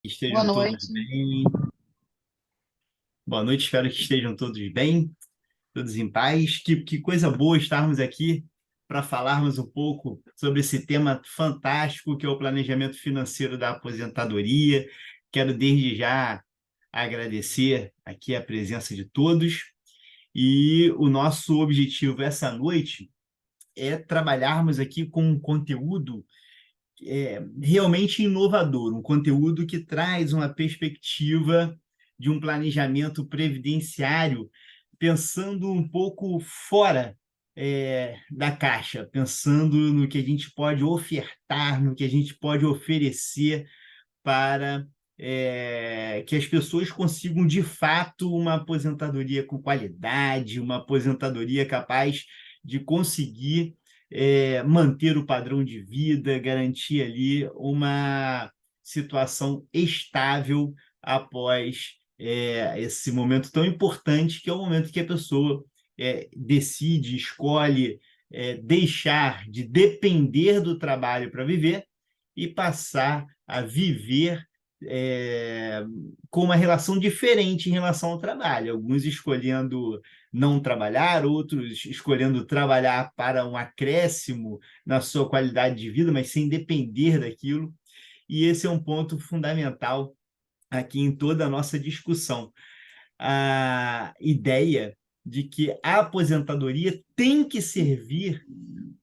Boa Estejam todos noite. bem. Boa noite, espero que estejam todos bem, todos em paz. Que coisa boa estarmos aqui para falarmos um pouco sobre esse tema fantástico que é o planejamento financeiro da aposentadoria. Quero desde já agradecer aqui a presença de todos e o nosso objetivo essa noite é trabalharmos aqui com um conteúdo realmente inovador, um conteúdo que traz uma perspectiva de um planejamento previdenciário, pensando um pouco fora da caixa, pensando no que a gente pode ofertar, no que a gente pode oferecer para que as pessoas consigam, de fato, uma aposentadoria com qualidade, uma aposentadoria capaz de conseguir manter o padrão de vida, garantir ali uma situação estável após esse momento tão importante, que é o momento que a pessoa decide, escolhe deixar de depender do trabalho para viver e passar a viver com uma relação diferente em relação ao trabalho. Alguns escolhendo não trabalhar, outros escolhendo trabalhar para um acréscimo na sua qualidade de vida, mas sem depender daquilo. E esse é um ponto fundamental aqui em toda a nossa discussão. A ideia de que a aposentadoria tem que servir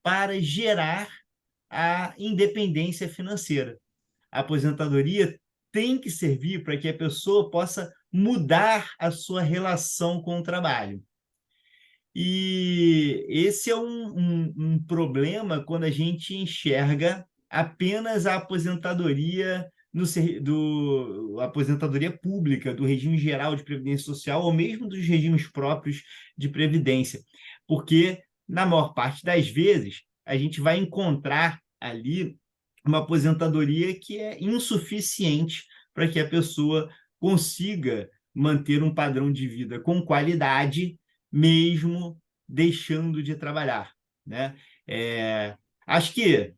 para gerar a independência financeira. A aposentadoria tem que servir para que a pessoa possa mudar a sua relação com o trabalho. E esse é um problema quando a gente enxerga apenas a aposentadoria a aposentadoria pública, do regime geral de previdência social, ou mesmo dos regimes próprios de previdência, porque na maior parte das vezes a gente vai encontrar ali uma aposentadoria que é insuficiente para que a pessoa consiga manter um padrão de vida com qualidade mesmo deixando de trabalhar, né? Acho que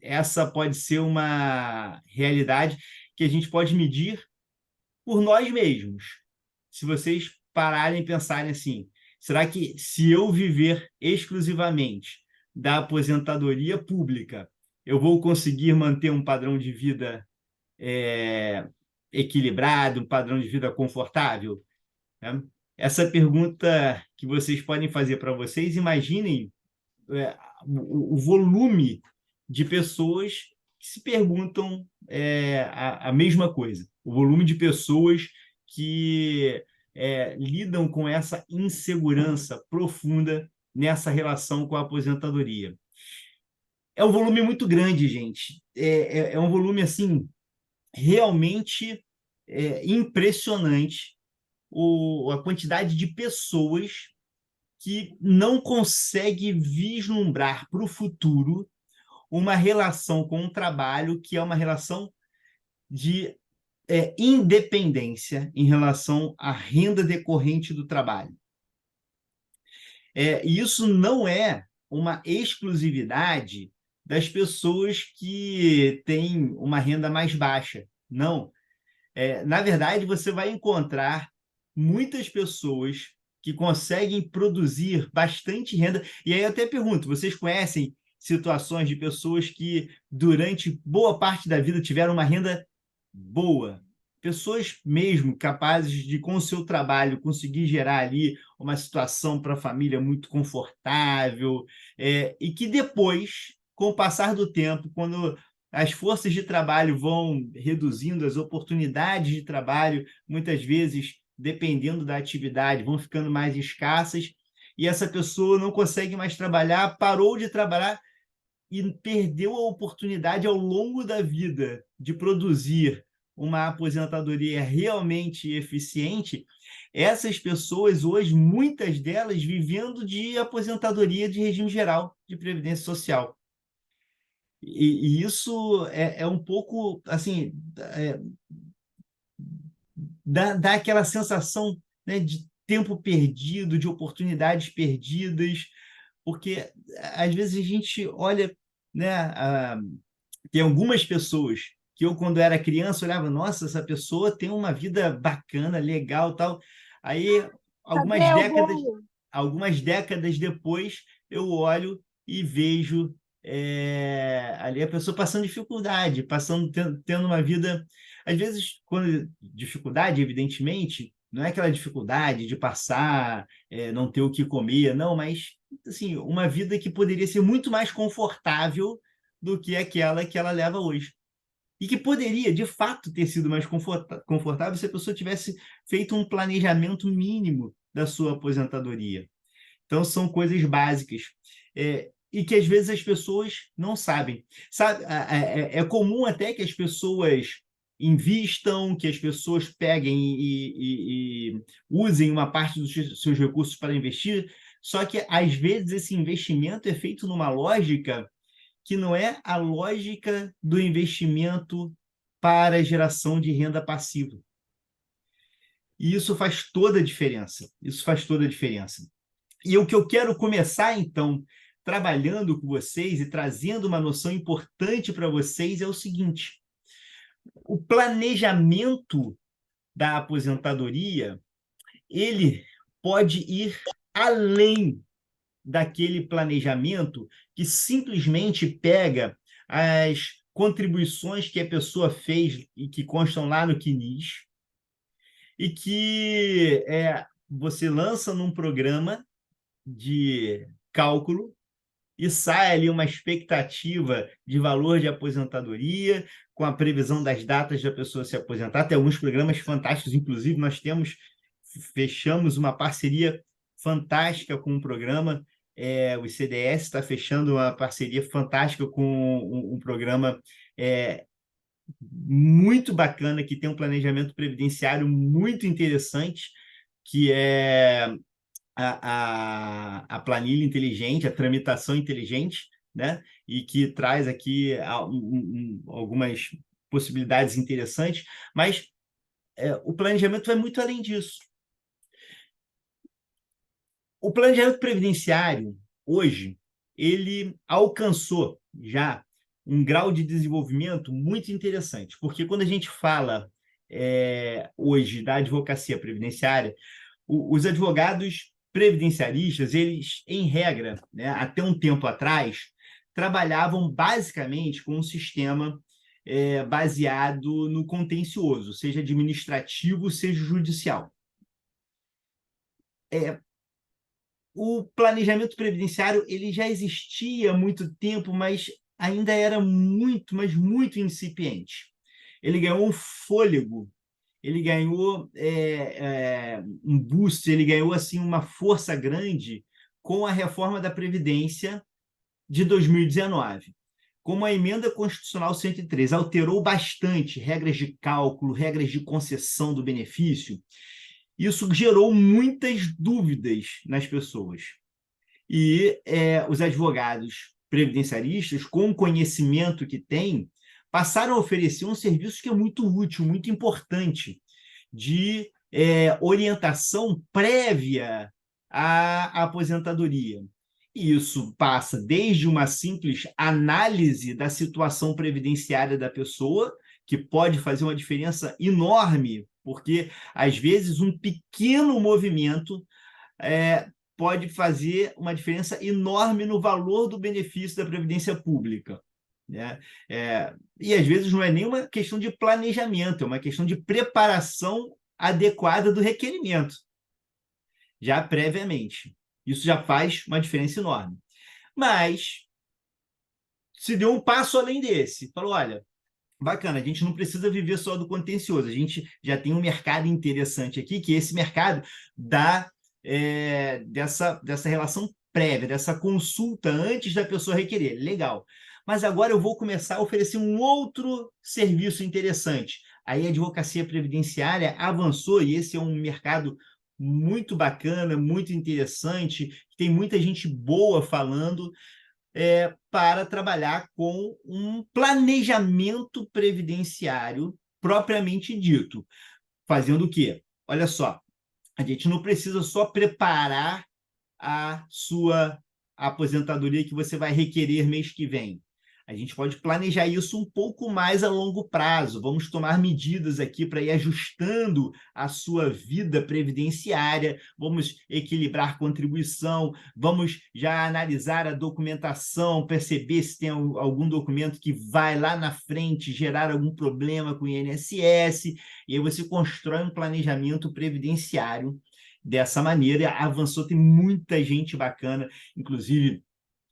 essa pode ser uma realidade que a gente pode medir por nós mesmos. Se vocês pararem e pensarem assim, será que se eu viver exclusivamente da aposentadoria pública, eu vou conseguir manter um padrão de vida é, equilibrado, um padrão de vida confortável? Né? Essa pergunta que vocês podem fazer para vocês, imaginem o volume de pessoas que se perguntam a mesma coisa, o volume de pessoas que lidam com essa insegurança profunda nessa relação com a aposentadoria. É um volume muito grande, gente. É um volume assim realmente impressionante a quantidade de pessoas que não consegue vislumbrar para o futuro uma relação com o trabalho que é uma relação de independência em relação à renda decorrente do trabalho. E isso não é uma exclusividade das pessoas que têm uma renda mais baixa. Não. Na verdade, você vai encontrar muitas pessoas que conseguem produzir bastante renda. E aí eu até pergunto: vocês conhecem situações de pessoas que, durante boa parte da vida, tiveram uma renda boa? Pessoas mesmo capazes de, com o seu trabalho, conseguir gerar ali uma situação para a família muito confortável, e que depois, com o passar do tempo, quando as forças de trabalho vão reduzindo, as oportunidades de trabalho, muitas vezes, dependendo da atividade, vão ficando mais escassas, e essa pessoa não consegue mais trabalhar, parou de trabalhar e perdeu a oportunidade ao longo da vida de produzir uma aposentadoria realmente eficiente. Essas pessoas hoje, muitas delas vivendo de aposentadoria de regime geral de previdência social. E isso é um pouco assim, dá aquela sensação, né, de tempo perdido, de oportunidades perdidas, porque às vezes a gente olha, né, tem algumas pessoas que eu, quando era criança, olhava, nossa, essa pessoa tem uma vida bacana, legal, tal. Aí, algumas Cadê o décadas, bolo? algumas décadas depois, eu olho e vejo ali a pessoa passando dificuldade, tendo uma vida, às vezes, quando dificuldade, evidentemente, não é aquela dificuldade de passar, não ter o que comer, não, mas assim, uma vida que poderia ser muito mais confortável do que aquela que ela leva hoje. E que poderia, de fato, ter sido mais confortável se a pessoa tivesse feito um planejamento mínimo da sua aposentadoria. Então, são coisas básicas. E que às vezes as pessoas não sabem. Sabe, é comum até que as pessoas invistam, que as pessoas peguem e usem uma parte dos seus recursos para investir, só que às vezes esse investimento é feito numa lógica que não é a lógica do investimento para a geração de renda passiva. E isso faz toda a diferença. Isso faz toda a diferença. E o que eu quero começar, então, trabalhando com vocês e trazendo uma noção importante para vocês é o seguinte: o planejamento da aposentadoria, ele pode ir além daquele planejamento que simplesmente pega as contribuições que a pessoa fez e que constam lá no CNIS e que você lança num programa de cálculo e sai ali uma expectativa de valor de aposentadoria, com a previsão das datas da pessoa se aposentar. Tem alguns programas fantásticos, inclusive fechamos uma parceria fantástica com um programa, o CDS está fechando uma parceria fantástica com um programa é, muito bacana, que tem um planejamento previdenciário muito interessante, que é a planilha inteligente, a tramitação inteligente, né? E que traz aqui algumas possibilidades interessantes, mas o planejamento vai muito além disso. O planejamento previdenciário, hoje, ele alcançou já um grau de desenvolvimento muito interessante, porque quando a gente fala hoje da advocacia previdenciária, os advogados previdenciaristas, eles, em regra, né, até um tempo atrás, trabalhavam basicamente com um sistema baseado no contencioso, seja administrativo, seja judicial. O planejamento previdenciário ele já existia há muito tempo, mas ainda era muito, mas muito incipiente. Ele ganhou um fôlego, ele ganhou um boost, ele ganhou assim uma força grande com a reforma da Previdência de 2019. Como a emenda constitucional 103 alterou bastante regras de cálculo, regras de concessão do benefício, isso gerou muitas dúvidas nas pessoas. E os advogados previdenciaristas, com o conhecimento que têm, passaram a oferecer um serviço que é muito útil, muito importante, de orientação prévia à aposentadoria. E isso passa desde uma simples análise da situação previdenciária da pessoa, que pode fazer uma diferença enorme, porque às vezes um pequeno movimento pode fazer uma diferença enorme no valor do benefício da Previdência Pública. Né? E às vezes não é nem uma questão de planejamento, é uma questão de preparação adequada do requerimento, já previamente. Isso já faz uma diferença enorme. Mas se deu um passo além desse, falou: olha, bacana, a gente não precisa viver só do contencioso, a gente já tem um mercado interessante aqui, que esse mercado dá dessa relação prévia, dessa consulta antes da pessoa requerer. Legal. Mas agora eu vou começar a oferecer um outro serviço interessante. Aí a advocacia previdenciária avançou e esse é um mercado muito bacana, muito interessante, tem muita gente boa falando para trabalhar com um planejamento previdenciário propriamente dito. Fazendo o quê? Olha só, a gente não precisa só preparar a sua aposentadoria que você vai requerer mês que vem. A gente pode planejar isso um pouco mais a longo prazo. Vamos tomar medidas aqui para ir ajustando a sua vida previdenciária, vamos equilibrar contribuição, vamos já analisar a documentação, perceber se tem algum documento que vai lá na frente gerar algum problema com o INSS, e aí você constrói um planejamento previdenciário dessa maneira. Avançou, tem muita gente bacana, inclusive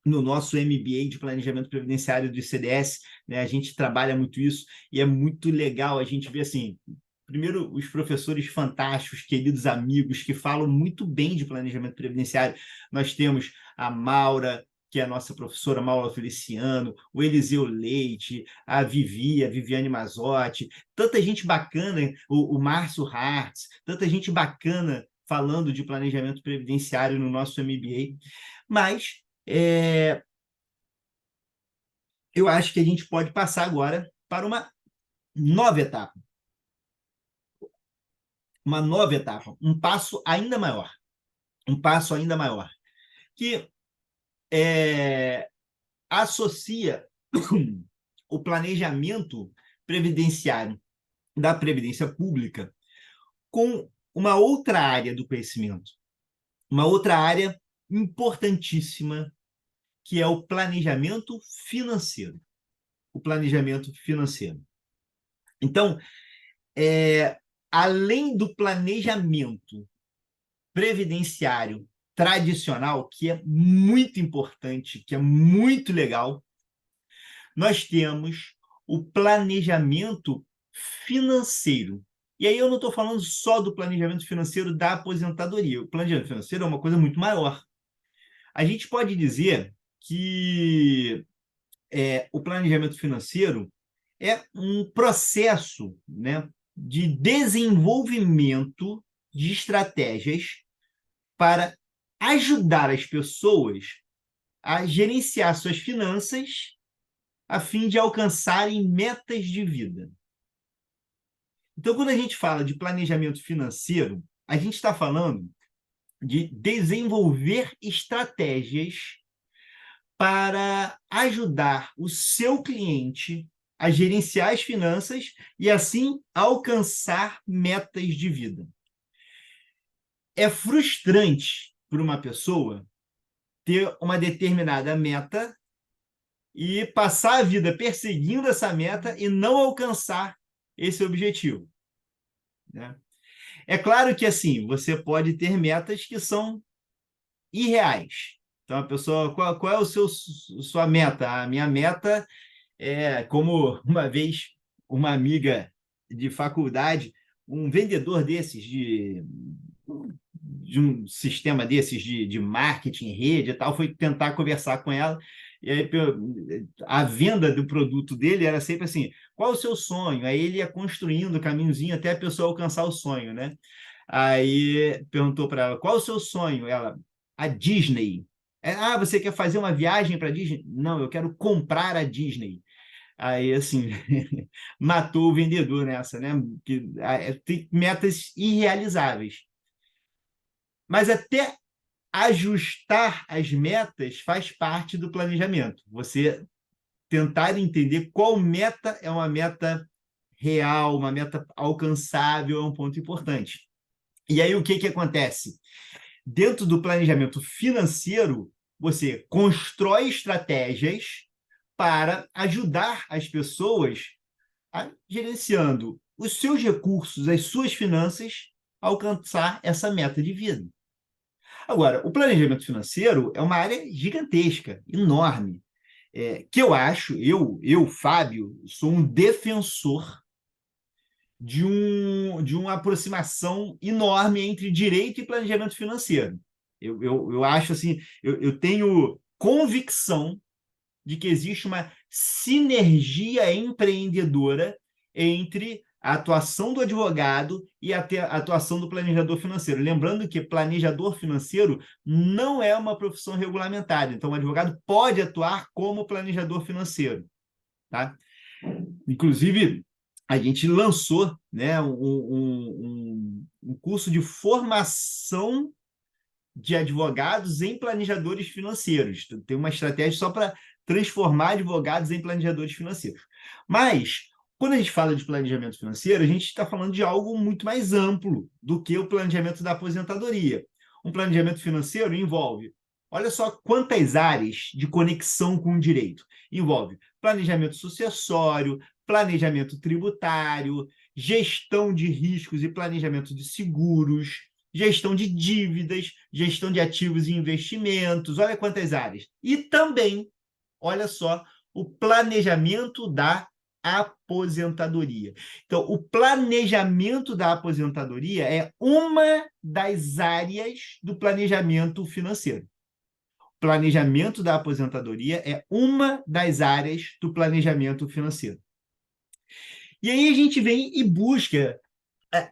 no nosso MBA de Planejamento Previdenciário do ICDS, né, a gente trabalha muito isso e é muito legal a gente ver assim, primeiro, os professores fantásticos, queridos amigos, que falam muito bem de planejamento previdenciário. Nós temos a Maura, que é a nossa professora Maura Feliciano, o Eliseu Leite, a Viviane Mazotti, tanta gente bacana, o Márcio Hartz, tanta gente bacana falando de planejamento previdenciário no nosso MBA. Mas eu acho que a gente pode passar agora para nova etapa. Uma nova etapa, um passo ainda maior. Um passo ainda maior, que associa o planejamento previdenciário da Previdência Pública com uma outra área do conhecimento, uma outra área importantíssima, que é o planejamento financeiro. O planejamento financeiro. Então, além do planejamento previdenciário tradicional, que é muito importante, que é muito legal, nós temos o planejamento financeiro. E aí eu não estou falando só do planejamento financeiro da aposentadoria. O planejamento financeiro é uma coisa muito maior. A gente pode dizer que o planejamento financeiro é um processo, né, de desenvolvimento de estratégias para ajudar as pessoas a gerenciar suas finanças a fim de alcançarem metas de vida. Então, quando a gente fala de planejamento financeiro, a gente está falando de desenvolver estratégias para ajudar o seu cliente a gerenciar as finanças e, assim, alcançar metas de vida. É frustrante para uma pessoa ter uma determinada meta e passar a vida perseguindo essa meta e não alcançar esse objetivo, né? É claro que, assim, você pode ter metas que são irreais. Então, a pessoa, qual é sua meta? A minha meta como uma vez uma amiga de faculdade, um vendedor desses de um sistema desses de marketing, rede e tal, foi tentar conversar com ela, e aí a venda do produto dele era sempre assim, qual o seu sonho? Aí ele ia construindo o caminhozinho até a pessoa alcançar o sonho, né? Aí perguntou para ela, qual o seu sonho? Ela, a Disney. Você quer fazer uma viagem para Disney? Não, eu quero comprar a Disney. Aí, assim, matou o vendedor nessa, né? Que tem metas irrealizáveis. Mas até ajustar as metas faz parte do planejamento. Você tentar entender qual meta é uma meta real, uma meta alcançável, é um ponto importante. E aí, o que acontece? Dentro do planejamento financeiro, você constrói estratégias para ajudar as pessoas a, gerenciando os seus recursos, as suas finanças, a alcançar essa meta de vida. Agora, o planejamento financeiro é uma área gigantesca, enorme, que eu acho, Fábio, sou um defensor de uma aproximação enorme entre direito e planejamento financeiro. Eu acho assim, eu tenho convicção de que existe uma sinergia empreendedora entre a atuação do advogado e a atuação do planejador financeiro. Lembrando que planejador financeiro não é uma profissão regulamentada, então o advogado pode atuar como planejador financeiro, tá? Inclusive, a gente lançou, né, um curso de formação de advogados em planejadores financeiros. Tem uma estratégia só para transformar advogados em planejadores financeiros. Mas, quando a gente fala de planejamento financeiro, a gente está falando de algo muito mais amplo do que o planejamento da aposentadoria. Um planejamento financeiro envolve, olha só quantas áreas de conexão com o direito. Envolve planejamento sucessório, planejamento tributário, gestão de riscos e planejamento de seguros, gestão de dívidas, gestão de ativos e investimentos, olha quantas áreas. E também, olha só, o planejamento da aposentadoria. Então, o planejamento da aposentadoria é uma das áreas do planejamento financeiro. O planejamento da aposentadoria é uma das áreas do planejamento financeiro. E aí a gente vem e busca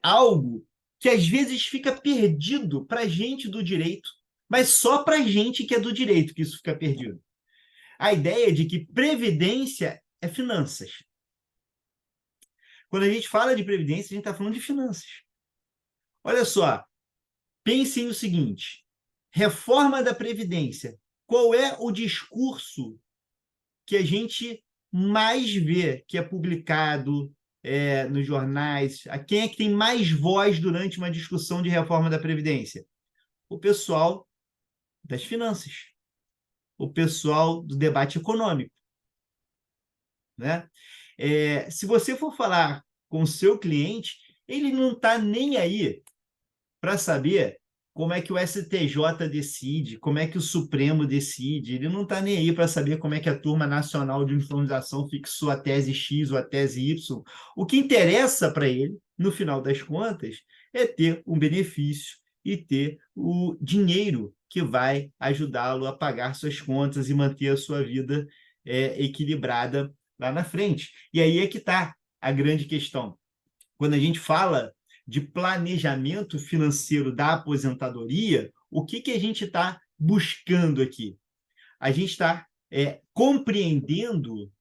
algo que às vezes fica perdido para a gente do direito, mas só para a gente que é do direito que isso fica perdido. A ideia de que previdência é finanças. Quando a gente fala de previdência, a gente está falando de finanças. Olha só, pensem o seguinte: reforma da Previdência. Qual é o discurso que a gente mais vê que é publicado nos jornais? A quem é que tem mais voz durante uma discussão de reforma da Previdência? O pessoal das finanças, o pessoal do debate econômico, né? Se você for falar com o seu cliente, ele não está nem aí para saber como é que o STJ decide, como é que o Supremo decide, ele não está nem aí para saber como é que a Turma Nacional de Uniformização fixou a tese X ou a tese Y. O que interessa para ele, no final das contas, é ter um benefício e ter o dinheiro que vai ajudá-lo a pagar suas contas e manter a sua vida equilibrada lá na frente. E aí é que está a grande questão. Quando a gente fala de planejamento financeiro da aposentadoria, o que a gente está buscando aqui? A gente está compreendendo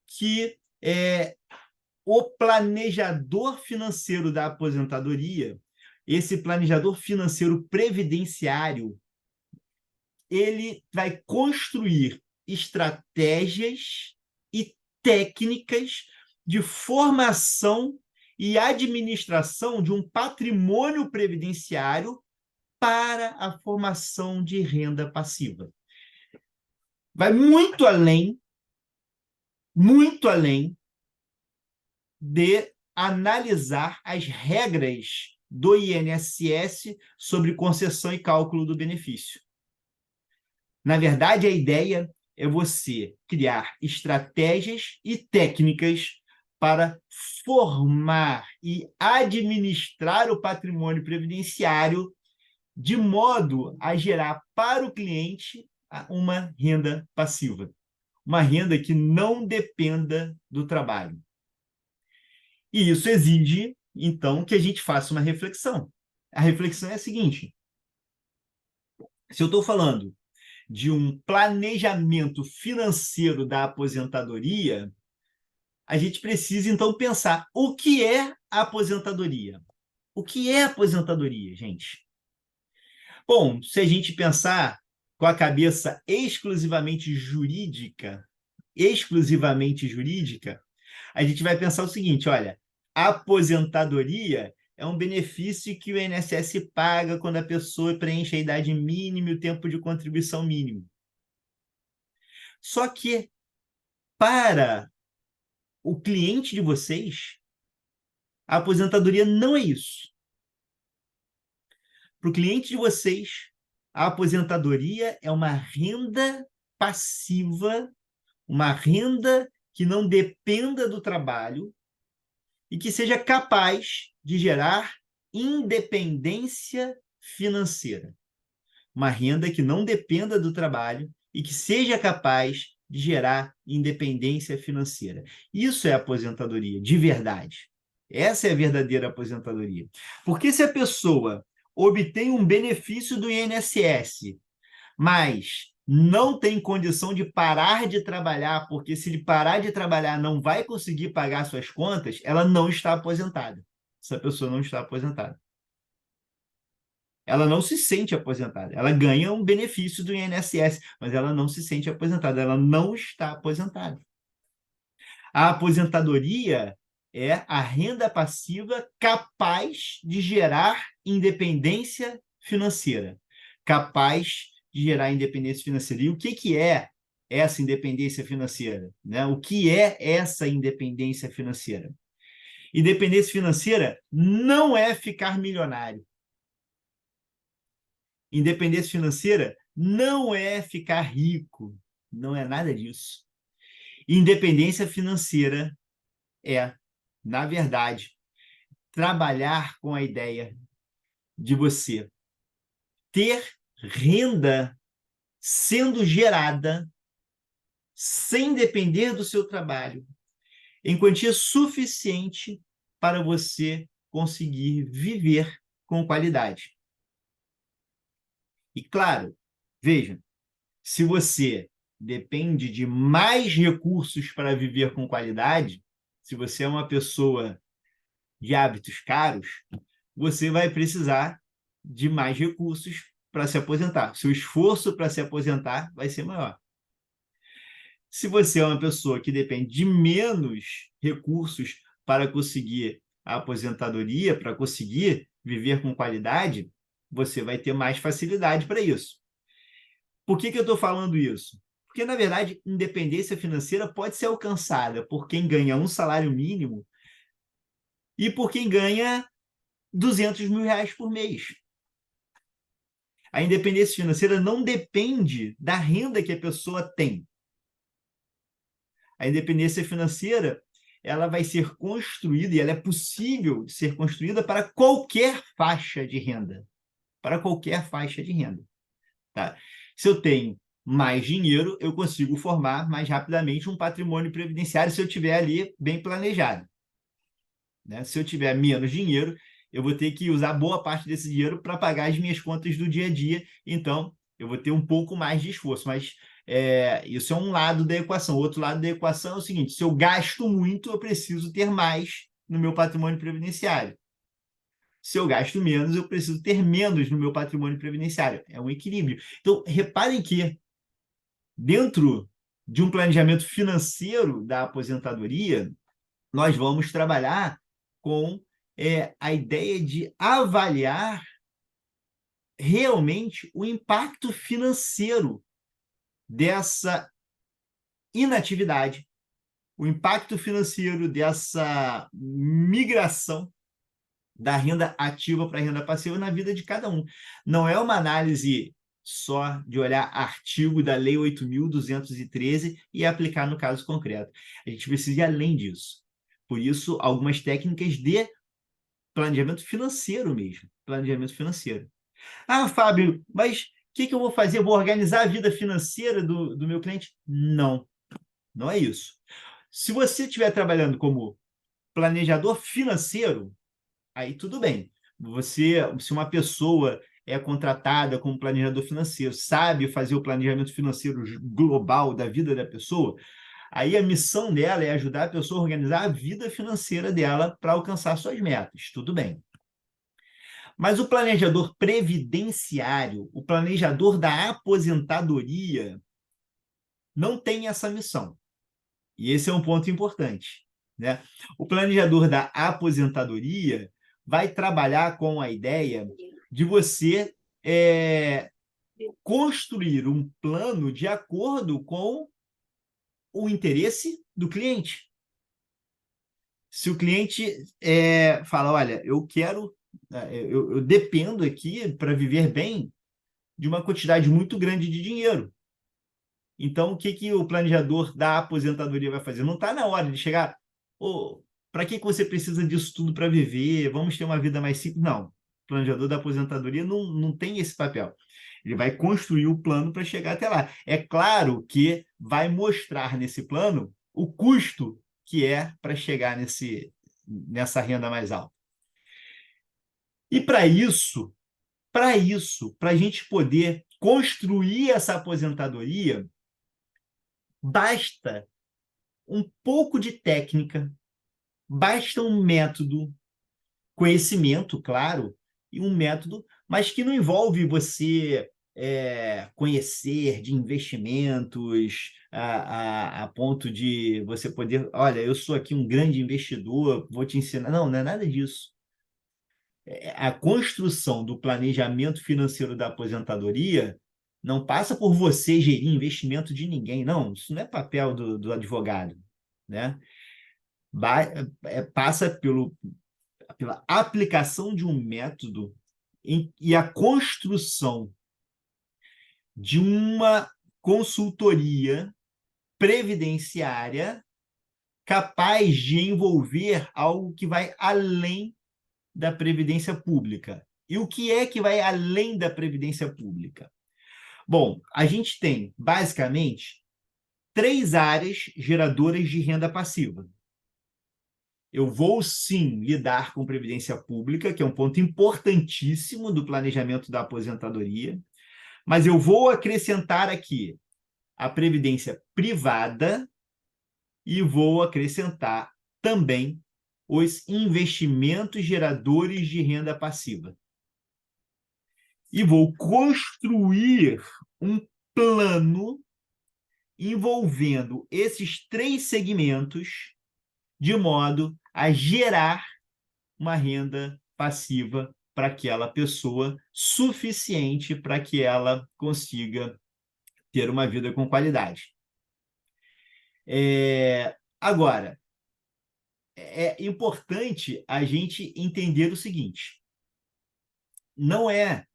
que o planejador financeiro da aposentadoria, esse planejador financeiro previdenciário, ele vai construir estratégias e técnicas de formação e administração de um patrimônio previdenciário para a formação de renda passiva. Vai muito além de analisar as regras do INSS sobre concessão e cálculo do benefício. Na verdade, a ideia é você criar estratégias e técnicas para formar e administrar o patrimônio previdenciário de modo a gerar para o cliente uma renda passiva, uma renda que não dependa do trabalho. E isso exige, então, que a gente faça uma reflexão. A reflexão é a seguinte: se eu estou falando de um planejamento financeiro da aposentadoria, a gente precisa, então, pensar o que é a aposentadoria. O que é aposentadoria, gente? Bom, se a gente pensar com a cabeça exclusivamente jurídica, a gente vai pensar o seguinte: olha, a aposentadoria é um benefício que o INSS paga quando a pessoa preenche a idade mínima e o tempo de contribuição mínimo. Só que, para o cliente de vocês, a aposentadoria não é isso. Para o cliente de vocês, a aposentadoria é uma renda passiva, uma renda que não dependa do trabalho e que seja capaz de gerar independência financeira. Uma renda que não dependa do trabalho e que seja capaz de gerar independência financeira. Isso é aposentadoria, de verdade. Essa é a verdadeira aposentadoria. Porque se a pessoa obtém um benefício do INSS, mas não tem condição de parar de trabalhar, porque se ele parar de trabalhar não vai conseguir pagar suas contas, ela não está aposentada. Essa pessoa não está aposentada. Ela não se sente aposentada. Ela ganha um benefício do INSS, mas ela não se sente aposentada. Ela não está aposentada. A aposentadoria é a renda passiva capaz de gerar independência financeira. Capaz de gerar independência financeira. E o que é essa independência financeira? Né? O que é essa independência financeira? Independência financeira não é ficar milionário. Independência financeira não é ficar rico. Não é nada disso. Independência financeira é, na verdade, trabalhar com a ideia de você ter renda sendo gerada sem depender do seu trabalho, em quantia suficiente para você conseguir viver com qualidade. E claro, veja, se você depende de mais recursos para viver com qualidade, se você é uma pessoa de hábitos caros, você vai precisar de mais recursos para se aposentar. Seu esforço para se aposentar vai ser maior. Se você é uma pessoa que depende de menos recursos para conseguir a aposentadoria, para conseguir viver com qualidade, você vai ter mais facilidade para isso. Por que eu estou falando isso? Porque, na verdade, independência financeira pode ser alcançada por quem ganha um salário mínimo e por quem ganha 200 mil reais por mês. A independência financeira não depende da renda que a pessoa tem. A independência financeira ela vai ser construída, e ela é possível de ser construída para qualquer faixa de renda. Para qualquer faixa de renda. Tá? Se eu tenho mais dinheiro, eu consigo formar mais rapidamente um patrimônio previdenciário se eu tiver ali bem planejado. Né? Se eu tiver menos dinheiro, eu vou ter que usar boa parte desse dinheiro para pagar as minhas contas do dia a dia. Então, eu vou ter um pouco mais de esforço. Mas isso é um lado da equação. O outro lado da equação é o seguinte: se eu gasto muito, eu preciso ter mais no meu patrimônio previdenciário. Se eu gasto menos, eu preciso ter menos no meu patrimônio previdenciário. É um equilíbrio. Então, reparem que dentro de um planejamento financeiro da aposentadoria, nós vamos trabalhar com a ideia de avaliar realmente o impacto financeiro dessa inatividade, o impacto financeiro dessa migração da renda ativa para a renda passiva na vida de cada um. Não é uma análise só de olhar artigo da Lei 8.213 e aplicar no caso concreto. A gente precisa ir além disso. Por isso, algumas técnicas de planejamento financeiro mesmo. Planejamento financeiro. Ah, Fábio, mas o que eu vou fazer? Eu vou organizar a vida financeira do meu cliente? Não, não é isso. Se você estiver trabalhando como planejador financeiro, aí tudo bem. Se uma pessoa é contratada como planejador financeiro, sabe fazer o planejamento financeiro global da vida da pessoa, aí a missão dela é ajudar a pessoa a organizar a vida financeira dela para alcançar suas metas. Tudo bem. Mas o planejador previdenciário, o planejador da aposentadoria, não tem essa missão. E esse é um ponto importante. Né? O planejador da aposentadoria vai trabalhar com a ideia de você construir um plano de acordo com o interesse do cliente. Se o cliente fala, olha, eu dependo aqui para viver bem de uma quantidade muito grande de dinheiro. Então, o que o planejador da aposentadoria vai fazer? Não está na hora de chegar, para que você precisa disso tudo para viver? Vamos ter uma vida mais simples? Não. O planejador da aposentadoria não tem esse papel. Ele vai construir o plano para chegar até lá. É claro que vai mostrar nesse plano o custo que é para chegar nessa renda mais alta. E para a gente poder construir essa aposentadoria, basta um pouco de técnica, basta um método, conhecimento, claro, e um método, mas que não envolve você conhecer de investimentos a ponto de você poder, olha, eu sou aqui um grande investidor, vou te ensinar. Não, não é nada disso. A construção do planejamento financeiro da aposentadoria não passa por você gerir investimento de ninguém, não. Isso não é papel do advogado, né? Passa pela aplicação de um método e a construção de uma consultoria previdenciária capaz de envolver algo que vai além da previdência pública. E o que é que vai além da previdência pública? Bom, a gente tem, basicamente, três áreas geradoras de renda passiva. Eu vou, sim, lidar com previdência pública, que é um ponto importantíssimo do planejamento da aposentadoria, mas eu vou acrescentar aqui a previdência privada e vou acrescentar também os investimentos geradores de renda passiva. E vou construir um plano envolvendo esses três segmentos de modo a gerar uma renda passiva para aquela pessoa suficiente para que ela consiga ter uma vida com qualidade. Agora, é importante a gente entender o seguinte: não é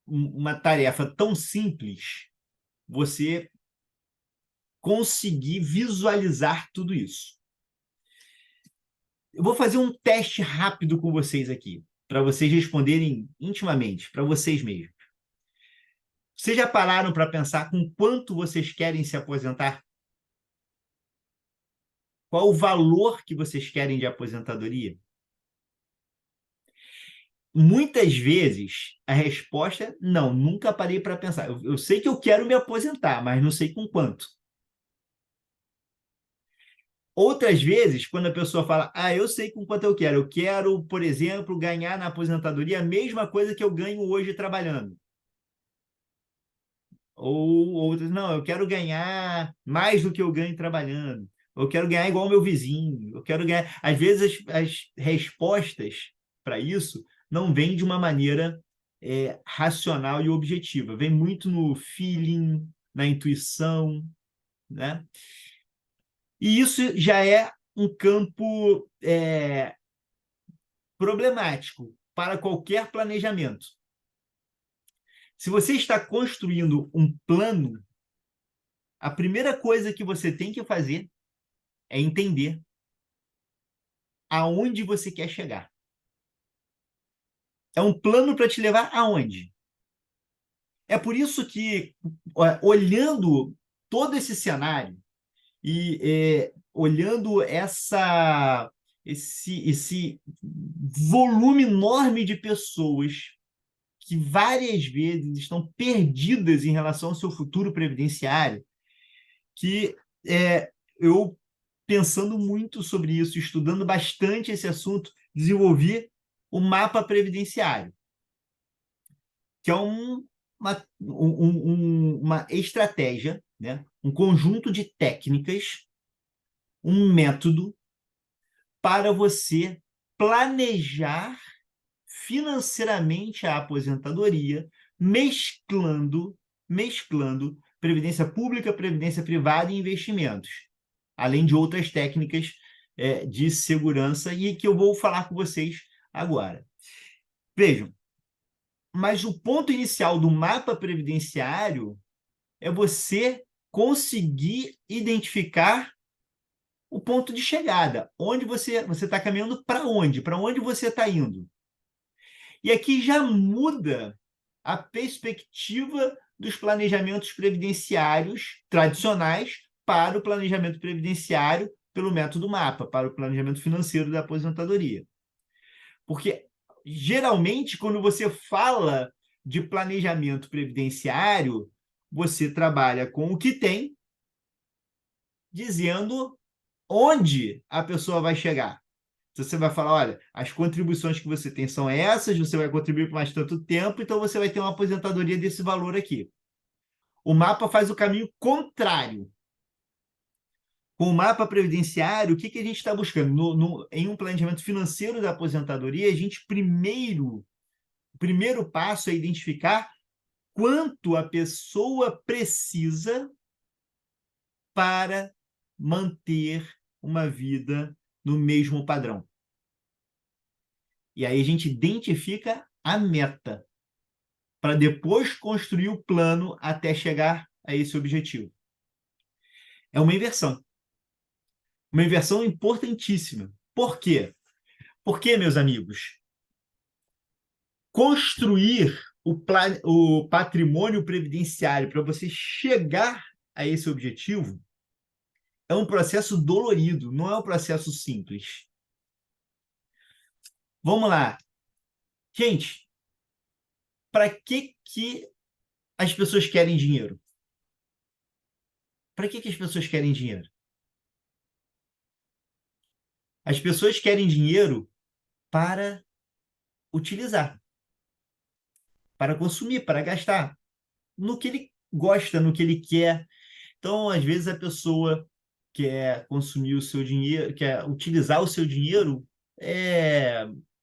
uma tarefa tão simples você conseguir visualizar tudo isso. Eu vou fazer um teste rápido com vocês aqui, para vocês responderem intimamente, para vocês mesmos. Vocês já pararam para pensar com quanto vocês querem se aposentar? Qual o valor que vocês querem de aposentadoria? Muitas vezes a resposta é não, nunca parei para pensar. Eu sei que eu quero me aposentar, mas não sei com quanto. Outras vezes, quando a pessoa fala, eu sei com quanto eu quero, por exemplo, ganhar na aposentadoria a mesma coisa que eu ganho hoje trabalhando. Ou outras, não, eu quero ganhar mais do que eu ganho trabalhando. Eu quero ganhar igual o meu vizinho. Eu quero ganhar. Às vezes, as respostas para isso não vêm de uma maneira racional e objetiva. Vem muito no feeling, na intuição, né? E isso já é um campo problemático para qualquer planejamento. Se você está construindo um plano, a primeira coisa que você tem que fazer é entender aonde você quer chegar. É um plano para te levar aonde? É por isso que, olhando todo esse cenário e olhando esse volume enorme de pessoas que várias vezes estão perdidas em relação ao seu futuro previdenciário, que eu, pensando muito sobre isso, estudando bastante esse assunto, desenvolvi o mapa previdenciário, que é uma estratégia, né? Um conjunto de técnicas, um método para você planejar financeiramente a aposentadoria, mesclando previdência pública, previdência privada e investimentos, além de outras técnicas de segurança e que eu vou falar com vocês agora. Vejam, mas o ponto inicial do mapa previdenciário é você conseguir identificar o ponto de chegada, onde você está caminhando, para onde você está indo. E aqui já muda a perspectiva dos planejamentos previdenciários tradicionais para o planejamento previdenciário pelo método MAPA, para o planejamento financeiro da aposentadoria. Porque, geralmente, quando você fala de planejamento previdenciário, você trabalha com o que tem, dizendo onde a pessoa vai chegar. Então, você vai falar, olha, as contribuições que você tem são essas, você vai contribuir por mais tanto tempo, então você vai ter uma aposentadoria desse valor aqui. O mapa faz o caminho contrário. Com o mapa previdenciário, o que a gente está buscando? Em um planejamento financeiro da aposentadoria, a gente o primeiro passo é identificar quanto a pessoa precisa para manter uma vida no mesmo padrão. E aí a gente identifica a meta, para depois construir o plano até chegar a esse objetivo. É uma inversão importantíssima. Por quê? Porque, meus amigos, construir o patrimônio previdenciário para você chegar a esse objetivo é um processo dolorido, não é um processo simples. Vamos lá. Gente, para que as pessoas querem dinheiro? Para que as pessoas querem dinheiro? As pessoas querem dinheiro para utilizar, para consumir, para gastar, no que ele gosta, no que ele quer. Então, às vezes, a pessoa quer consumir o seu dinheiro, quer utilizar o seu dinheiro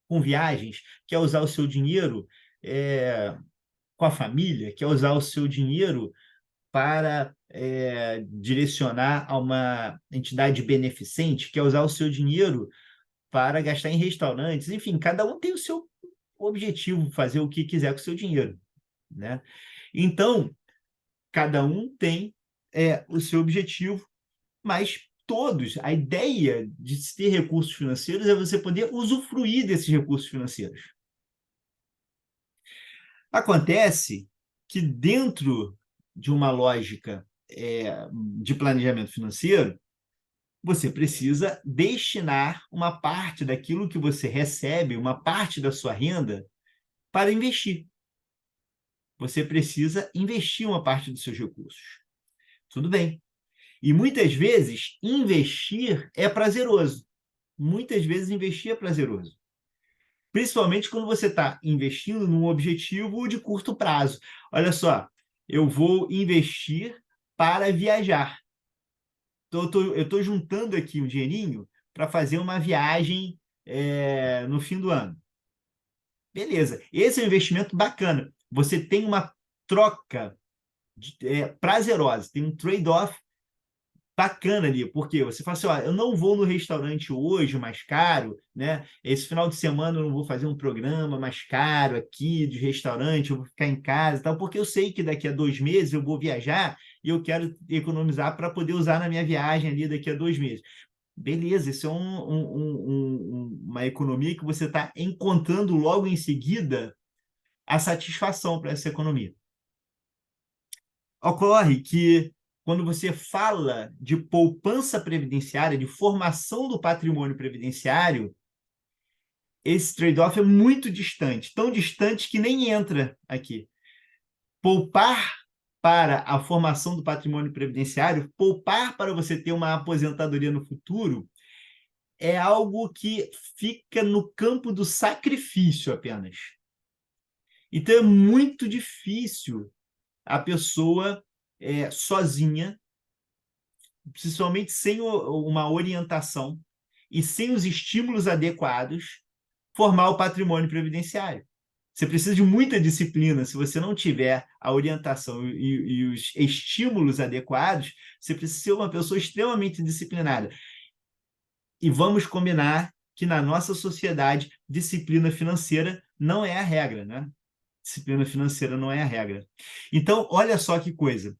com viagens, quer usar o seu dinheiro com a família, quer usar o seu dinheiro para direcionar a uma entidade beneficente, quer usar o seu dinheiro para gastar em restaurantes. Enfim, cada um tem o seu objetivo, fazer o que quiser com o seu dinheiro, né? Então, cada um tem o seu objetivo, mas todos, a ideia de se ter recursos financeiros é você poder usufruir desses recursos financeiros. Acontece que dentro de uma lógica de planejamento financeiro, você precisa destinar uma parte daquilo que você recebe, uma parte da sua renda, para investir. Você precisa investir uma parte dos seus recursos. Tudo bem. E muitas vezes investir é prazeroso. Muitas vezes investir é prazeroso. Principalmente quando você está investindo num objetivo de curto prazo. Olha só, eu vou investir para viajar. Então, eu estou juntando aqui um dinheirinho para fazer uma viagem no fim do ano. Beleza, esse é um investimento bacana. Você tem uma troca prazerosa, tem um trade-off bacana ali, porque você fala assim, ó, eu não vou no restaurante hoje mais caro, né? Esse final de semana eu não vou fazer um programa mais caro aqui de restaurante, eu vou ficar em casa e tal, porque eu sei que daqui a 2 meses eu vou viajar e eu quero economizar para poder usar na minha viagem ali daqui a 2 meses. Beleza, isso é uma economia que você está encontrando logo em seguida a satisfação para essa economia. Ocorre que, quando você fala de poupança previdenciária, de formação do patrimônio previdenciário, esse trade-off é muito distante, tão distante que nem entra aqui. Poupar para a formação do patrimônio previdenciário, poupar para você ter uma aposentadoria no futuro, é algo que fica no campo do sacrifício apenas. Então, é muito difícil a pessoa sozinha, principalmente sem uma orientação e sem os estímulos adequados, formar o patrimônio previdenciário. Você precisa de muita disciplina. Se você não tiver a orientação e os estímulos adequados, você precisa ser uma pessoa extremamente disciplinada. E vamos combinar que, na nossa sociedade, disciplina financeira não é a regra, né? Disciplina financeira não é a regra. Então, olha só que coisa.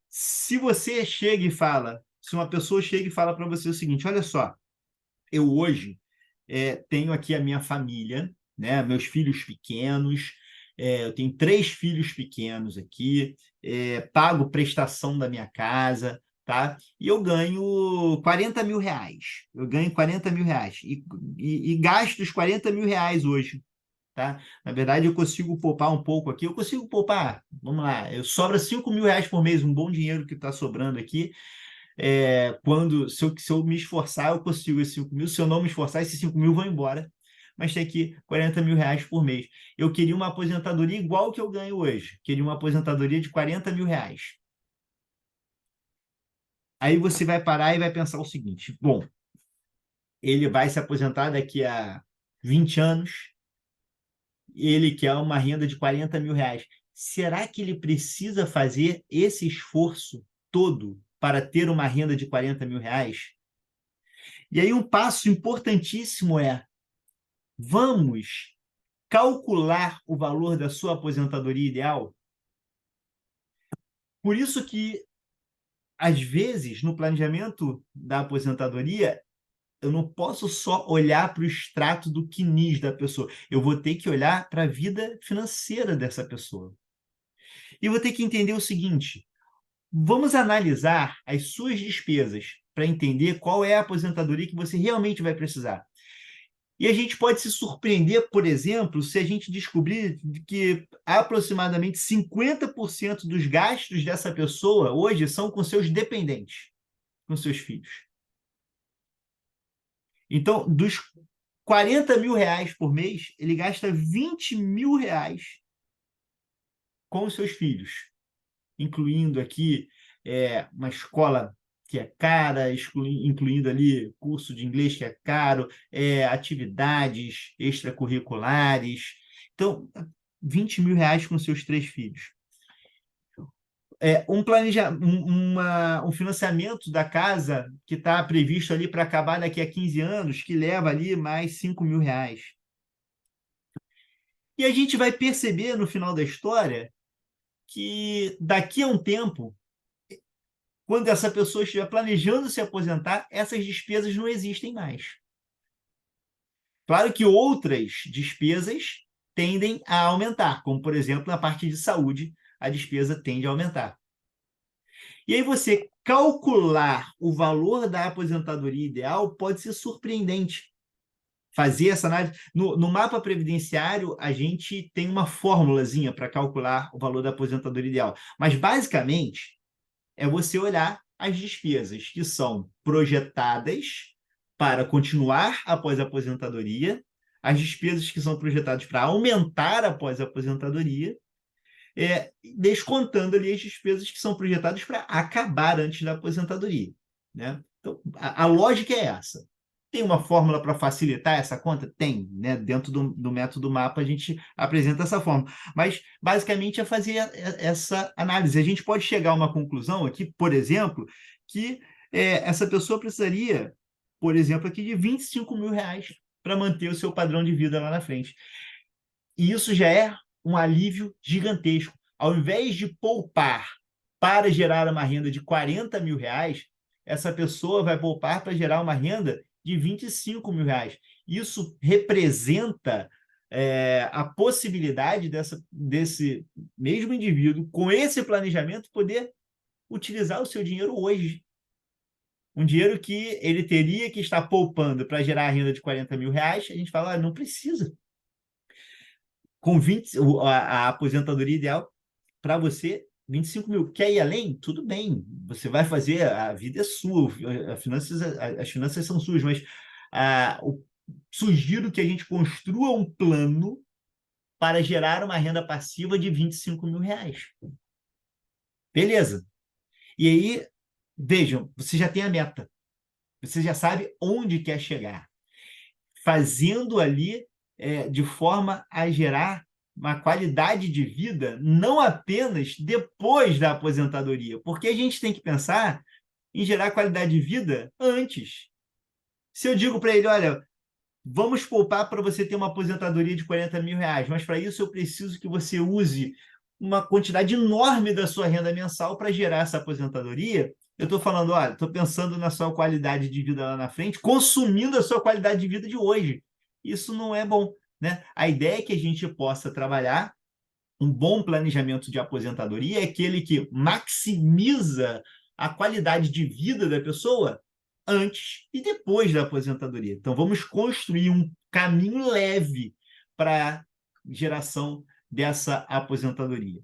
Se você chega e fala, se uma pessoa chega e fala para você o seguinte, olha só, eu hoje tenho aqui a minha família, né, meus filhos pequenos, eu tenho 3 filhos pequenos aqui, pago prestação da minha casa, tá? E eu ganho 40 mil reais. Eu ganho 40 mil reais e gasto os 40 mil reais hoje. Tá? Na verdade, eu consigo poupar um pouco aqui. Eu consigo poupar, vamos lá, sobra 5 mil reais por mês, um bom dinheiro que está sobrando aqui. Se eu me esforçar, eu consigo esses 5 mil. Se eu não me esforçar, esses 5 mil vão embora. Mas tem aqui 40 mil reais por mês. Eu queria uma aposentadoria igual que eu ganho hoje. Queria uma aposentadoria de 40 mil reais. Aí você vai parar e vai pensar o seguinte: bom, ele vai se aposentar daqui a 20 anos, ele quer uma renda de 40 mil reais. Será que ele precisa fazer esse esforço todo para ter uma renda de 40 mil reais? E aí um passo importantíssimo é: vamos calcular o valor da sua aposentadoria ideal? Por isso que, às vezes, no planejamento da aposentadoria, eu não posso só olhar para o extrato do CNIS da pessoa. Eu vou ter que olhar para a vida financeira dessa pessoa. E vou ter que entender o seguinte: vamos analisar as suas despesas para entender qual é a aposentadoria que você realmente vai precisar. E a gente pode se surpreender, por exemplo, se a gente descobrir que aproximadamente 50% dos gastos dessa pessoa hoje são com seus dependentes, com seus filhos. Então, dos 40 mil reais por mês, ele gasta 20 mil reais com os seus filhos, incluindo aqui uma escola que é cara, incluindo ali curso de inglês que é caro, atividades extracurriculares. Então, 20 mil reais com seus 3 filhos. Um financiamento da casa que está previsto ali para acabar daqui a 15 anos, que leva ali mais 5 mil reais. E a gente vai perceber no final da história que daqui a um tempo, quando essa pessoa estiver planejando se aposentar, essas despesas não existem mais. Claro que outras despesas tendem a aumentar, como, por exemplo, na parte de saúde, a despesa tende a aumentar. E aí você calcular o valor da aposentadoria ideal pode ser surpreendente. Fazer essa análise. No mapa previdenciário, a gente tem uma formulazinha para calcular o valor da aposentadoria ideal. Mas, basicamente, é você olhar as despesas que são projetadas para continuar após a aposentadoria, as despesas que são projetadas para aumentar após a aposentadoria, descontando ali as despesas que são projetadas para acabar antes da aposentadoria. Né? Então, a lógica é essa. Tem uma fórmula para facilitar essa conta? Tem, né? Dentro do método MAPA a gente apresenta essa fórmula. Mas, basicamente, é fazer essa análise. A gente pode chegar a uma conclusão aqui, por exemplo, que essa pessoa precisaria, por exemplo, aqui de 25 mil reais para manter o seu padrão de vida lá na frente. E isso já é um alívio gigantesco. Ao invés de poupar para gerar uma renda de 40 mil reais, essa pessoa vai poupar para gerar uma renda de 25 mil reais. Isso representa a possibilidade desse mesmo indivíduo, com esse planejamento, poder utilizar o seu dinheiro hoje. Um dinheiro que ele teria que estar poupando para gerar a renda de 40 mil reais, a gente fala, não precisa. Com 20, a aposentadoria ideal para você, 25 mil. Quer ir além? Tudo bem. Você vai fazer, a vida é sua, as finanças são suas, mas sugiro que a gente construa um plano para gerar uma renda passiva de 25 mil reais. Beleza. E aí, vejam, você já tem a meta. Você já sabe onde quer chegar. Fazendo ali de forma a gerar uma qualidade de vida não apenas depois da aposentadoria, porque a gente tem que pensar em gerar qualidade de vida antes. Se eu digo para ele, olha, vamos poupar para você ter uma aposentadoria de 40 mil reais, mas para isso eu preciso que você use uma quantidade enorme da sua renda mensal para gerar essa aposentadoria. Eu estou falando, olha, estou pensando na sua qualidade de vida lá na frente, consumindo a sua qualidade de vida de hoje. Isso não é bom, né? A ideia é que a gente possa trabalhar um bom planejamento de aposentadoria, é aquele que maximiza a qualidade de vida da pessoa antes e depois da aposentadoria. Então, vamos construir um caminho leve para a geração dessa aposentadoria.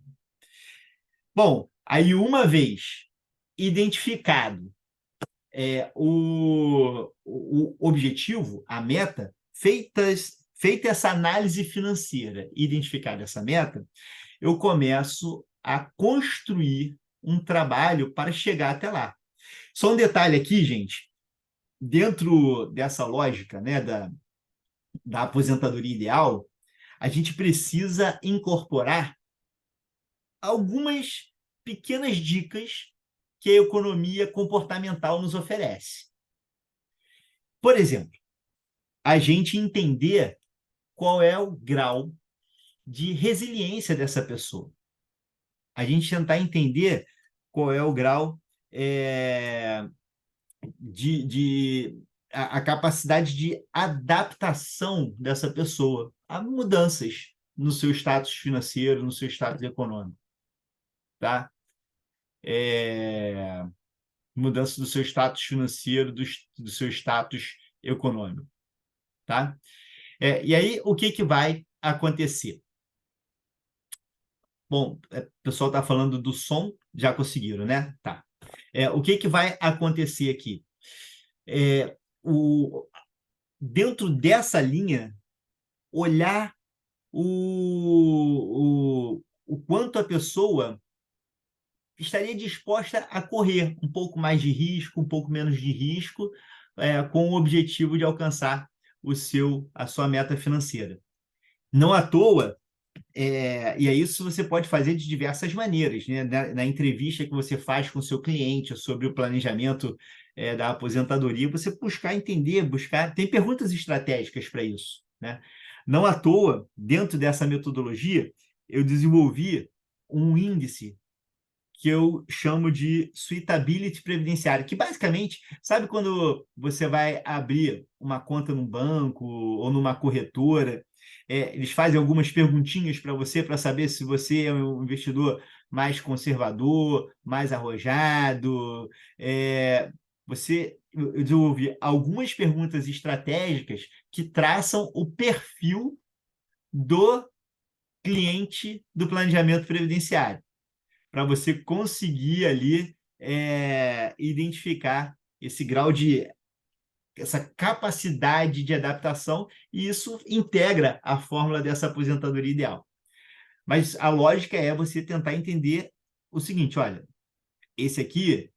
Bom, aí uma vez identificado o objetivo, a meta, feita essa análise financeira, identificada essa meta, eu começo a construir um trabalho para chegar até lá. Só um detalhe aqui, gente, dentro dessa lógica, né, da aposentadoria ideal, a gente precisa incorporar algumas pequenas dicas que a economia comportamental nos oferece. Por exemplo, a gente entender qual é o grau de resiliência dessa pessoa. A gente tentar entender qual é o grau a capacidade de adaptação dessa pessoa a mudanças no seu status financeiro, no seu status econômico. Tá? Mudança do seu status financeiro, do seu status econômico. Tá? E aí, o que vai acontecer? Bom, o pessoal está falando do som, já conseguiram, né? Tá. O que vai acontecer aqui? Dentro dessa linha, olhar o quanto a pessoa estaria disposta a correr um pouco mais de risco, um pouco menos de risco, com o objetivo de alcançar a sua meta financeira. Não à toa, e é isso você pode fazer de diversas maneiras, né? Na entrevista que você faz com o seu cliente sobre o planejamento da aposentadoria, você buscar entender, tem perguntas estratégicas para isso, né? Não à toa, dentro dessa metodologia, eu desenvolvi um índice que eu chamo de suitability previdenciária, que basicamente, sabe quando você vai abrir uma conta num banco ou numa corretora, eles fazem algumas perguntinhas para você para saber se você é um investidor mais conservador, mais arrojado. Eu desenvolvi algumas perguntas estratégicas que traçam o perfil do cliente do planejamento previdenciário, para você conseguir ali identificar essa capacidade de adaptação, e isso integra a fórmula dessa aposentadoria ideal. Mas a lógica é você tentar entender o seguinte: olha, esse aqui,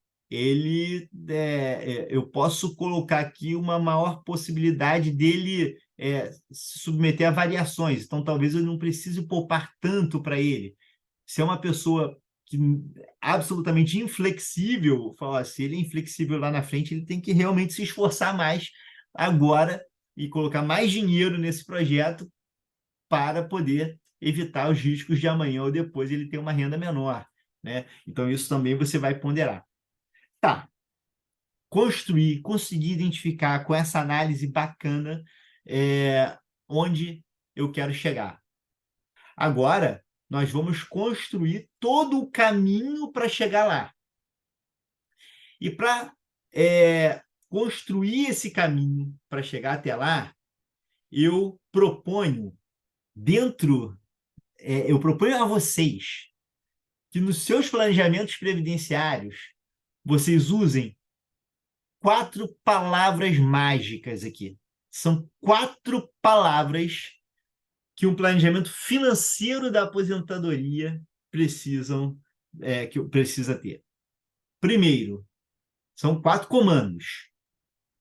eu posso colocar aqui uma maior possibilidade dele se submeter a variações, então talvez eu não precise poupar tanto para ele. Se é uma pessoa absolutamente inflexível, se ele é inflexível lá na frente, ele tem que realmente se esforçar mais agora e colocar mais dinheiro nesse projeto para poder evitar os riscos de amanhã ou depois ele ter uma renda menor, né? Então, isso também você vai ponderar. Tá. Conseguir identificar com essa análise bacana onde eu quero chegar. Agora, nós vamos construir todo o caminho para chegar lá. E para construir esse caminho para chegar até lá, eu proponho a vocês que nos seus planejamentos previdenciários vocês usem 4 palavras mágicas aqui. São 4 palavras que um planejamento financeiro da aposentadoria precisa ter. Primeiro, são 4 comandos: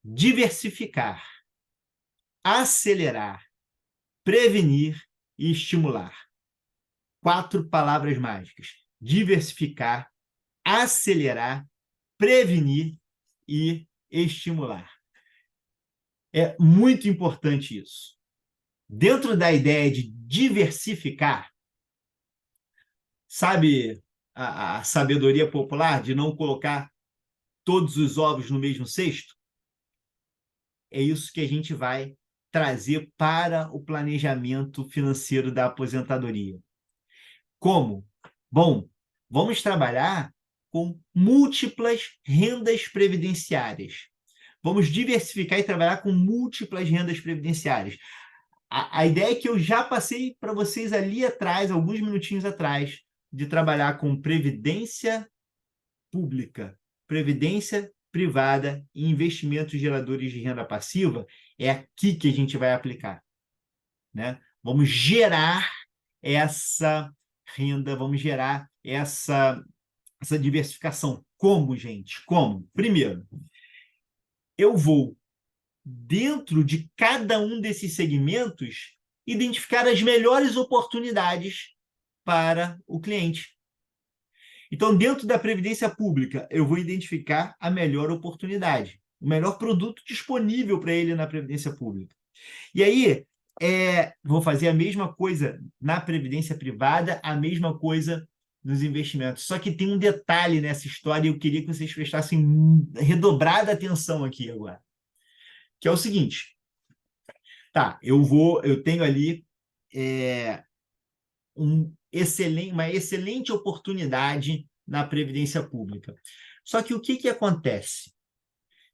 diversificar, acelerar, prevenir e estimular. 4 palavras mágicas: diversificar, acelerar, prevenir e estimular. É muito importante isso. Dentro da ideia de diversificar, sabe a sabedoria popular de não colocar todos os ovos no mesmo cesto? É isso que a gente vai trazer para o planejamento financeiro da aposentadoria. Como? Bom, vamos trabalhar com múltiplas rendas previdenciárias. Vamos diversificar e trabalhar com múltiplas rendas previdenciárias. A ideia é que eu já passei para vocês ali atrás, alguns minutinhos atrás, de trabalhar com previdência pública, previdência privada e investimentos geradores de renda passiva, é aqui que a gente vai aplicar, né? Vamos gerar essa renda, vamos gerar essa diversificação. Como, gente? Como? Primeiro, eu vou, dentro de cada um desses segmentos, identificar as melhores oportunidades para o cliente. Então, dentro da Previdência Pública, eu vou identificar a melhor oportunidade, o melhor produto disponível para ele na Previdência Pública. E aí, vou fazer a mesma coisa na Previdência Privada, a mesma coisa nos investimentos. Só que tem um detalhe nessa história e eu queria que vocês prestassem redobrada atenção aqui agora, que é o seguinte. Tá, eu tenho ali uma excelente oportunidade na Previdência Pública. Só que o que acontece?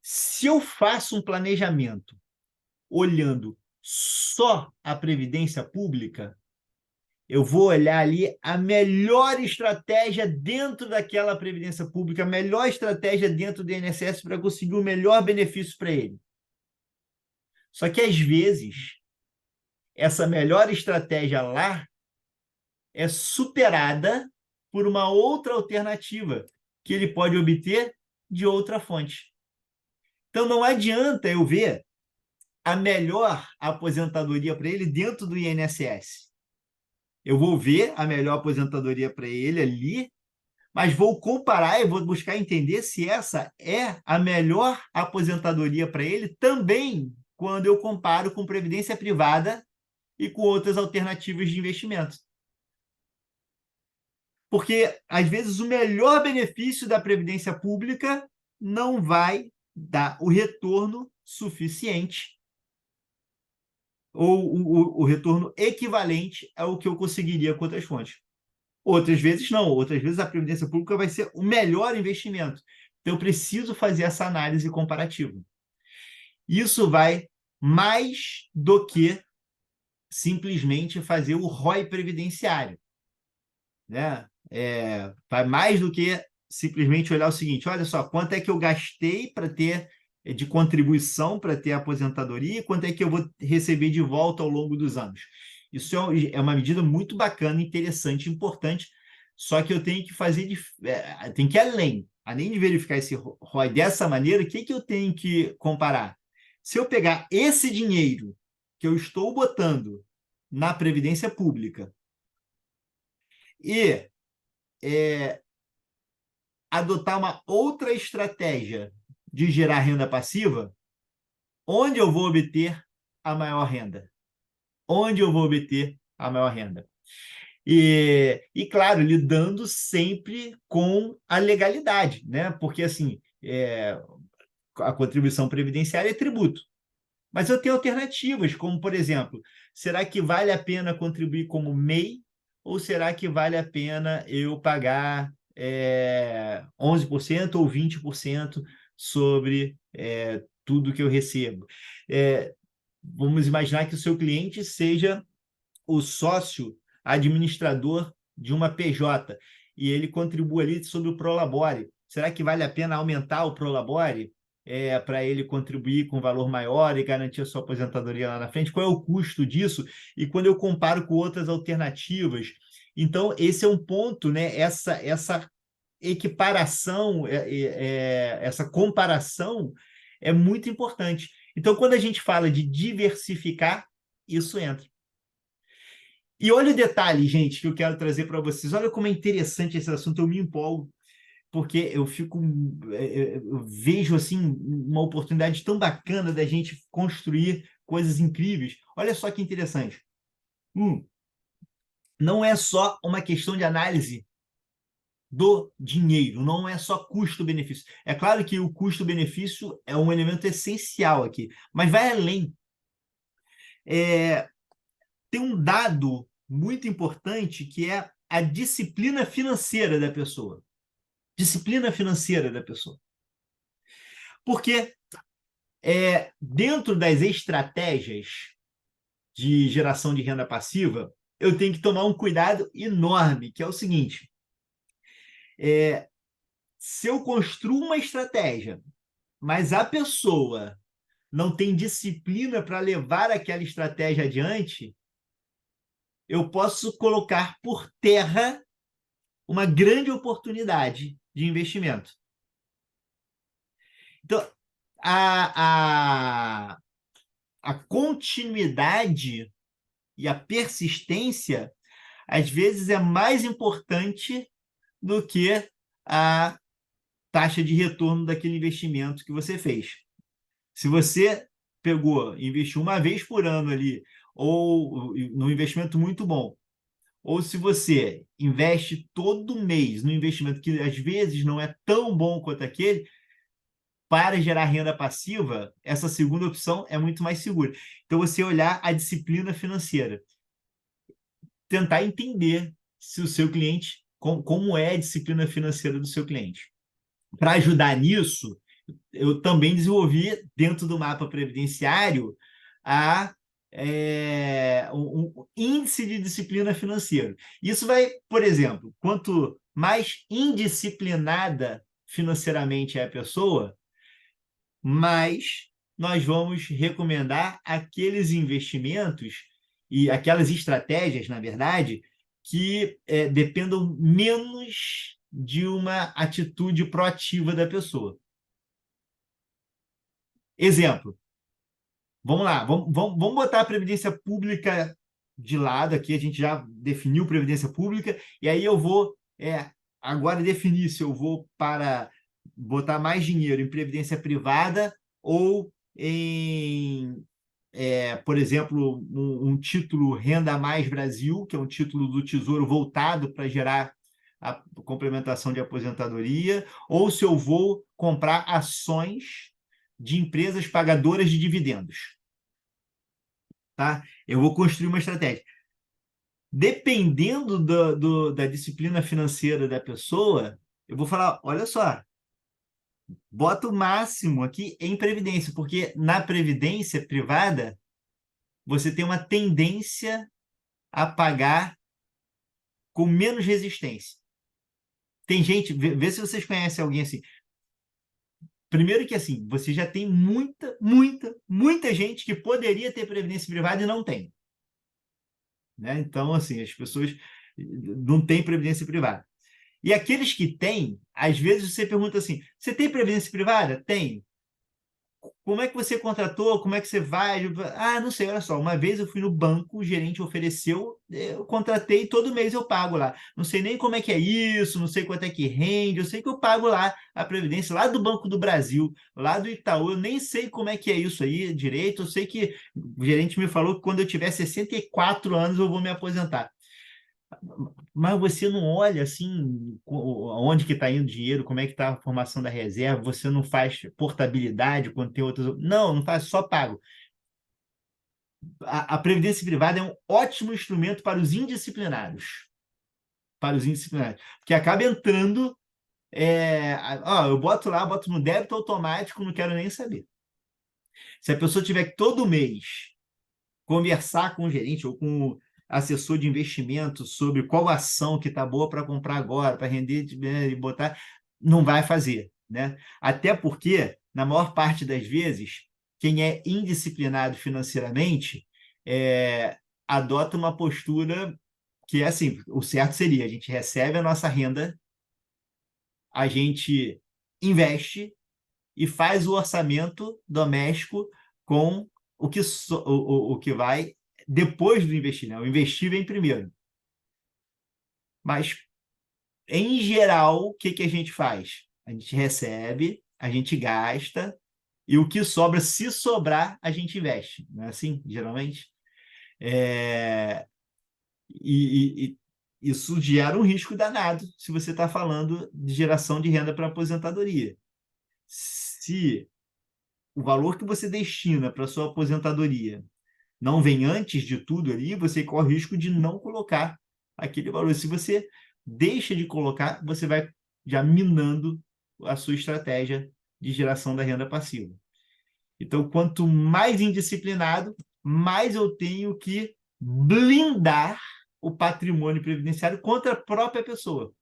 Se eu faço um planejamento olhando só a Previdência Pública, eu vou olhar ali a melhor estratégia dentro daquela Previdência Pública, a melhor estratégia dentro do INSS para conseguir o melhor benefício para ele. Só que, às vezes, essa melhor estratégia lá é superada por uma outra alternativa que ele pode obter de outra fonte. Então, não adianta eu ver a melhor aposentadoria para ele dentro do INSS. Eu vou ver a melhor aposentadoria para ele ali, mas vou comparar e vou buscar entender se essa é a melhor aposentadoria para ele também quando eu comparo com previdência privada e com outras alternativas de investimento. Porque, às vezes, o melhor benefício da previdência pública não vai dar o retorno suficiente ou o retorno equivalente ao que eu conseguiria com outras fontes. Outras vezes, não. Outras vezes, a previdência pública vai ser o melhor investimento. Então, eu preciso fazer essa análise comparativa. Isso vai mais do que simplesmente fazer o ROI previdenciário, né? Vai mais do que simplesmente olhar o seguinte: olha só, quanto é que eu gastei para ter de contribuição para ter aposentadoria e quanto é que eu vou receber de volta ao longo dos anos. Isso é uma medida muito bacana, interessante, importante, só que eu tenho que fazer, tenho que ir além de verificar esse ROI dessa maneira, o que eu tenho que comparar? Se eu pegar esse dinheiro que eu estou botando na Previdência Pública e adotar uma outra estratégia de gerar renda passiva, onde eu vou obter a maior renda? Onde eu vou obter a maior renda? E claro, lidando sempre com a legalidade, né? Porque, assim, a contribuição previdenciária é tributo. Mas eu tenho alternativas, como, por exemplo, será que vale a pena contribuir como MEI ou será que vale a pena eu pagar 11% ou 20% sobre tudo que eu recebo? Vamos imaginar que o seu cliente seja o sócio administrador de uma PJ e ele contribui ali sobre o Prolabore. Será que vale a pena aumentar o Prolabore para ele contribuir com valor maior e garantir a sua aposentadoria lá na frente? Qual é o custo disso? E quando eu comparo com outras alternativas, então esse é um ponto, né? Essa equiparação, essa comparação é muito importante. Então, quando a gente fala de diversificar, isso entra. E olha o detalhe, gente, que eu quero trazer para vocês. Olha como é interessante esse assunto, eu me empolgo, porque eu vejo assim uma oportunidade tão bacana da gente construir coisas incríveis. Olha só que interessante. Não é só uma questão de análise do dinheiro, não é só custo-benefício. É claro que o custo-benefício é um elemento essencial aqui, mas vai além. Tem um dado muito importante que é a disciplina financeira da pessoa. Disciplina financeira da pessoa. Porque dentro das estratégias de geração de renda passiva, eu tenho que tomar um cuidado enorme, que é o seguinte: se eu construo uma estratégia mas a pessoa não tem disciplina para levar aquela estratégia adiante, eu posso colocar por terra uma grande oportunidade de investimento. Então, a, a, a continuidade e a persistência, às vezes, é mais importante do que a taxa de retorno daquele investimento que você fez. Se você pegou, investiu uma vez por ano ali, ou num investimento muito bom, ou se você investe todo mês num investimento que às vezes não é tão bom quanto aquele, para gerar renda passiva, essa segunda opção é muito mais segura. Então, você olhar a disciplina financeira, tentar entender se o seu cliente, como é a disciplina financeira do seu cliente. Para ajudar nisso, eu também desenvolvi, dentro do mapa previdenciário, um índice de disciplina financeira. Isso vai, por exemplo, quanto mais indisciplinada financeiramente é a pessoa, mais nós vamos recomendar aqueles investimentos e aquelas estratégias, na verdade, que dependam menos de uma atitude proativa da pessoa. Exemplo, vamos lá, vamos botar a Previdência Pública de lado aqui, a gente já definiu Previdência Pública, e aí eu vou agora definir se eu vou para botar mais dinheiro em Previdência Privada ou em, por exemplo, um título Renda Mais Brasil, que é um título do Tesouro voltado para gerar a complementação de aposentadoria, ou se eu vou comprar ações de empresas pagadoras de dividendos. Tá? Eu vou construir uma estratégia. Dependendo da disciplina financeira da pessoa, eu vou falar, olha só, bota o máximo aqui em previdência, porque na previdência privada, você tem uma tendência a pagar com menos resistência. Tem gente, vê se vocês conhecem alguém assim. Primeiro que assim, você já tem muita gente que poderia ter previdência privada e não tem. Né? Então, assim, as pessoas não têm previdência privada. E aqueles que têm, às vezes você pergunta assim: você tem previdência privada? Tem. Como é que você contratou? Como é que você vai? Ah, não sei, olha só. Uma vez eu fui no banco, o gerente ofereceu, eu contratei, todo mês eu pago lá. Não sei nem como é que é isso, não sei quanto é que rende, eu sei que eu pago lá a Previdência, lá do Banco do Brasil, lá do Itaú, eu nem sei como é que é isso aí direito, eu sei que o gerente me falou que quando eu tiver 64 anos eu vou me aposentar. Mas você não olha assim onde que está indo o dinheiro, como é que está a formação da reserva, você não faz portabilidade quando tem outras. Não faz, só pago. A previdência privada é um ótimo instrumento para os indisciplinados. Para os indisciplinados. Porque acaba entrando. Eu boto lá, boto no débito automático, não quero nem saber. Se a pessoa tiver que todo mês conversar com o gerente ou com o assessor de investimento sobre qual ação que está boa para comprar agora, para render e botar, não vai fazer. Né? Até porque, na maior parte das vezes, quem é indisciplinado financeiramente adota uma postura que é assim, o certo seria, a gente recebe a nossa renda, a gente investe e faz o orçamento doméstico com o que vai depois do investir. Né? O investir vem primeiro. Mas, em geral, o que a gente faz? A gente recebe, a gente gasta, e o que sobra, se sobrar, a gente investe. Não é assim, geralmente? É... E isso gera um risco danado se você está falando de geração de renda para aposentadoria. Se o valor que você destina para sua aposentadoria não vem antes de tudo ali, você corre o risco de não colocar aquele valor. Se você deixa de colocar, você vai já minando a sua estratégia de geração da renda passiva. Então, quanto mais indisciplinado, mais eu tenho que blindar o patrimônio previdenciário contra a própria pessoa.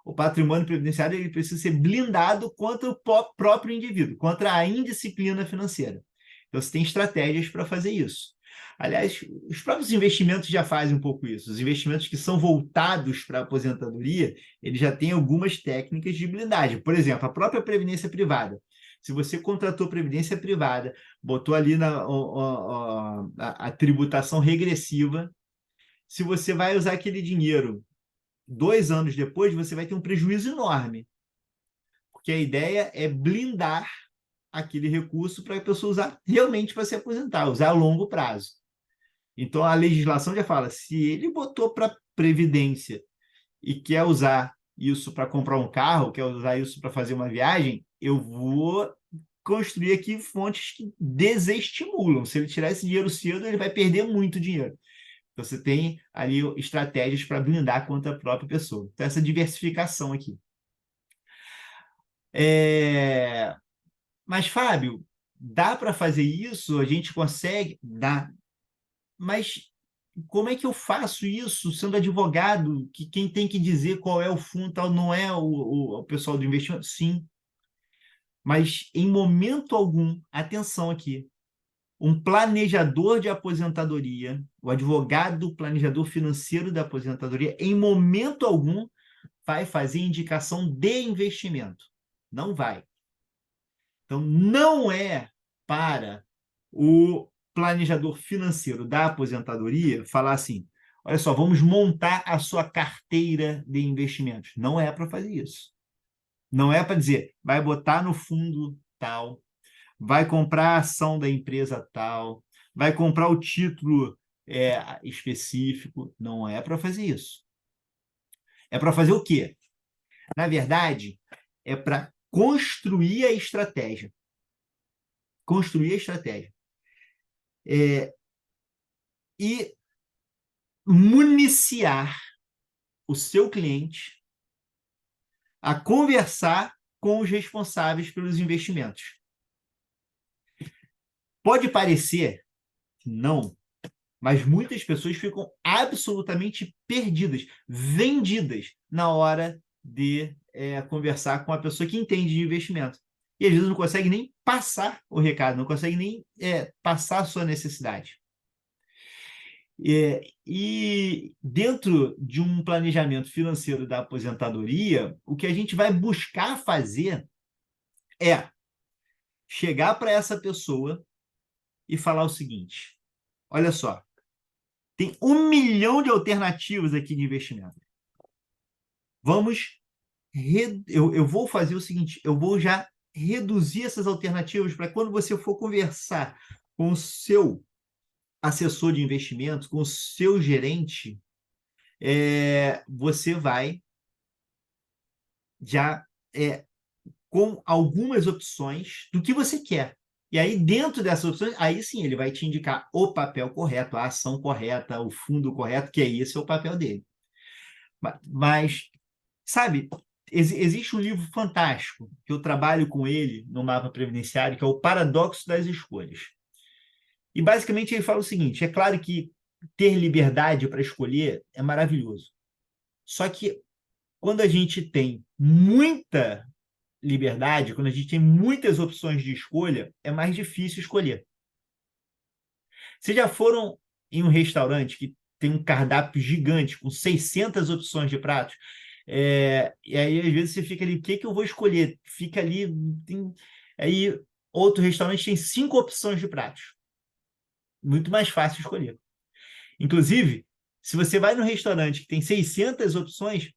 o patrimônio previdenciário ele precisa ser blindado contra o próprio indivíduo, contra a indisciplina financeira. Então, você tem estratégias para fazer isso. Aliás, os próprios investimentos já fazem um pouco isso. Os investimentos que são voltados para a aposentadoria, eles já têm algumas técnicas de blindagem. Por exemplo, a própria previdência privada. Se você contratou previdência privada, botou ali a tributação regressiva, se você vai usar aquele dinheiro 2 anos depois, você vai ter um prejuízo enorme. Porque a ideia é blindar aquele recurso para a pessoa usar realmente para se aposentar, usar a longo prazo. Então, a legislação já fala, se ele botou para previdência e quer usar isso para comprar um carro, quer usar isso para fazer uma viagem, eu vou construir aqui fontes que desestimulam. Se ele tirar esse dinheiro cedo, ele vai perder muito dinheiro. Então, você tem ali estratégias para blindar contra a própria pessoa. Então, essa diversificação aqui. Mas, Fábio, dá para fazer isso? A gente consegue? Dá. Mas como é que eu faço isso sendo advogado? Que quem tem que dizer qual é o fundo tal não é o pessoal do investimento? Sim. Mas em momento algum, atenção aqui, um planejador de aposentadoria, o advogado planejador financeiro da aposentadoria, em momento algum, vai fazer indicação de investimento. Não vai. Então, não é para o planejador financeiro da aposentadoria falar assim: olha só, vamos montar a sua carteira de investimentos. Não é para fazer isso. Não é para dizer, vai botar no fundo tal, vai comprar a ação da empresa tal, vai comprar o título específico. Não é para fazer isso. É para fazer o quê? Na verdade, é para construir a estratégia. Construir a estratégia. E municiar o seu cliente a conversar com os responsáveis pelos investimentos. Pode parecer que não, mas muitas pessoas ficam absolutamente perdidas, vendidas na hora de conversar com a pessoa que entende de investimento. E às vezes não consegue nem passar o recado, não consegue nem passar a sua necessidade. E dentro de um planejamento financeiro da aposentadoria, o que a gente vai buscar fazer é chegar para essa pessoa e falar o seguinte: olha só, tem 1 milhão de alternativas aqui de investimento. Eu vou fazer o seguinte, eu vou já reduzir essas alternativas para quando você for conversar com o seu assessor de investimentos, com o seu gerente, você vai já com algumas opções do que você quer. E aí, dentro dessas opções, aí sim, ele vai te indicar o papel correto, a ação correta, o fundo correto, que é esse o papel dele. Mas sabe, existe um livro fantástico, que eu trabalho com ele no mapa previdenciário, que é o Paradoxo das Escolhas. E, basicamente, ele fala o seguinte: é claro que ter liberdade para escolher é maravilhoso. Só que, quando a gente tem muita liberdade, quando a gente tem muitas opções de escolha, é mais difícil escolher. Vocês já foram em um restaurante que tem um cardápio gigante, com 600 opções de pratos? E aí, às vezes, você fica ali, o que eu vou escolher? Fica ali, aí outro restaurante tem 5 opções de pratos. Muito mais fácil escolher. Inclusive, se você vai no restaurante que tem 600 opções,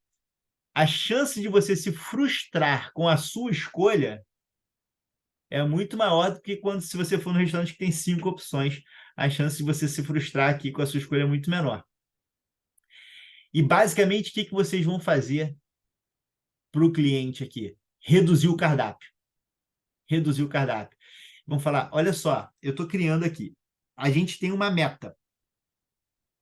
a chance de você se frustrar com a sua escolha é muito maior do que se você for no restaurante que tem 5 opções. A chance de você se frustrar aqui com a sua escolha é muito menor. E, basicamente, o que vocês vão fazer para o cliente aqui? Reduzir o cardápio. Reduzir o cardápio. Vão falar: olha só, eu estou criando aqui. A gente tem uma meta.